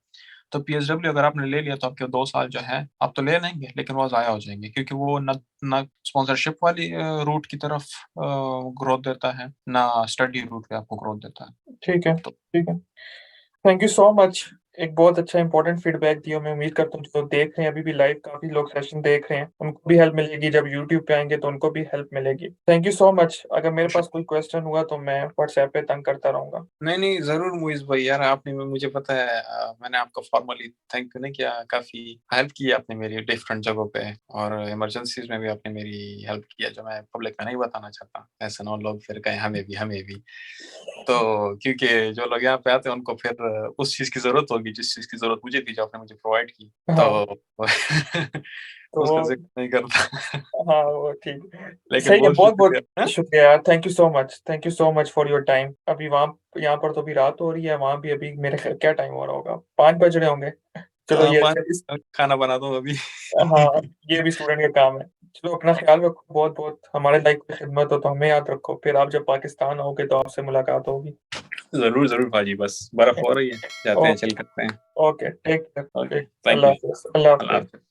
तो पीएसडब्ल्यू अगर आपने ले लिया तो आपके 2 साल जो है आप तो ले लेंगे लेकिन वो ज़ाया हो जाएँगे क्योंकि वो ना स्पॉन्सरशिप वाली रूट की तरफ ग्रोथ देता है, ना स्टडी रूट पे आपको ग्रोथ देता है। ठीक है, तो ठीक है। Thank you so much. एक बहुत अच्छा इंपॉर्टेंट फीडबैक दिया। मैं उम्मीद करता हूँ जो देख रहे हैं अभी भी लाइव, काफी लोग सेशन देख रहे हैं, उनको भी हेल्प मिलेगी। जब यूट्यूब पे आएंगे तो उनको भी हेल्प मिलेगी। Thank you so much. अगर मेरे पास कोई क्वेश्चन हुआ तो मैं व्हाट्सएप पे तंग करता रहूंगा। नहीं, ज़रूर मुइज़ भाई यार, आपने मुझे पता है मैंने आपको फॉर्मली थैंक नहीं किया, काफ़ी हेल्प की आपने मेरी डिफरेंट जगहों पे और इमरजेंसीज़ में भी आपने मेरी हेल्प किया जो मैं पब्लिक में नहीं बताना चाहता। ऐसे ना लोग फिर कहें हमें भी। तो क्योंकि जो लोग यहाँ पे आते हैं उनको फिर उस चीज़ की ज़रूरत होगी जिस चीज़ की ज़रूरत मुझे थी जो आपने मुझे प्रोवाइड की। हाँ, तो तो उसका वो, ज़िक्र नहीं करता। हाँ वो ठीक है। लेकिन सही है, बहुत बहुत बहुत शुक्रिया। हाँ? शुक्रिया यार। Thank you so much, thank you so much for your time. अभी वहाँ, यहाँ पर तो अभी रात हो रही है, वहाँ भी अभी मेरे ख्याल क्या टाइम हो रहा होगा, 5 बज रहे होंगे। चलो ये पाँच खाना बना दो अभी। हाँ, ये भी स्टूडेंट का काम है। चलो अपना ख्याल रखो, बहुत बहुत हमारे लाइफ की खिदमत हो तो हमें याद रखो। फिर आप जब पाकिस्तान आओगे तो आपसे मुलाकात होगी। ज़रूर भाजी, बस बर्फ़ हो रही है, जाते हैं, ओके, चिल करते हैं। Okay, take care. ओके, ठीक, थैंक अल्लाह यू। हाफिज़, अल्लाह अल्लाह हाफिज़। हाफ़िज़।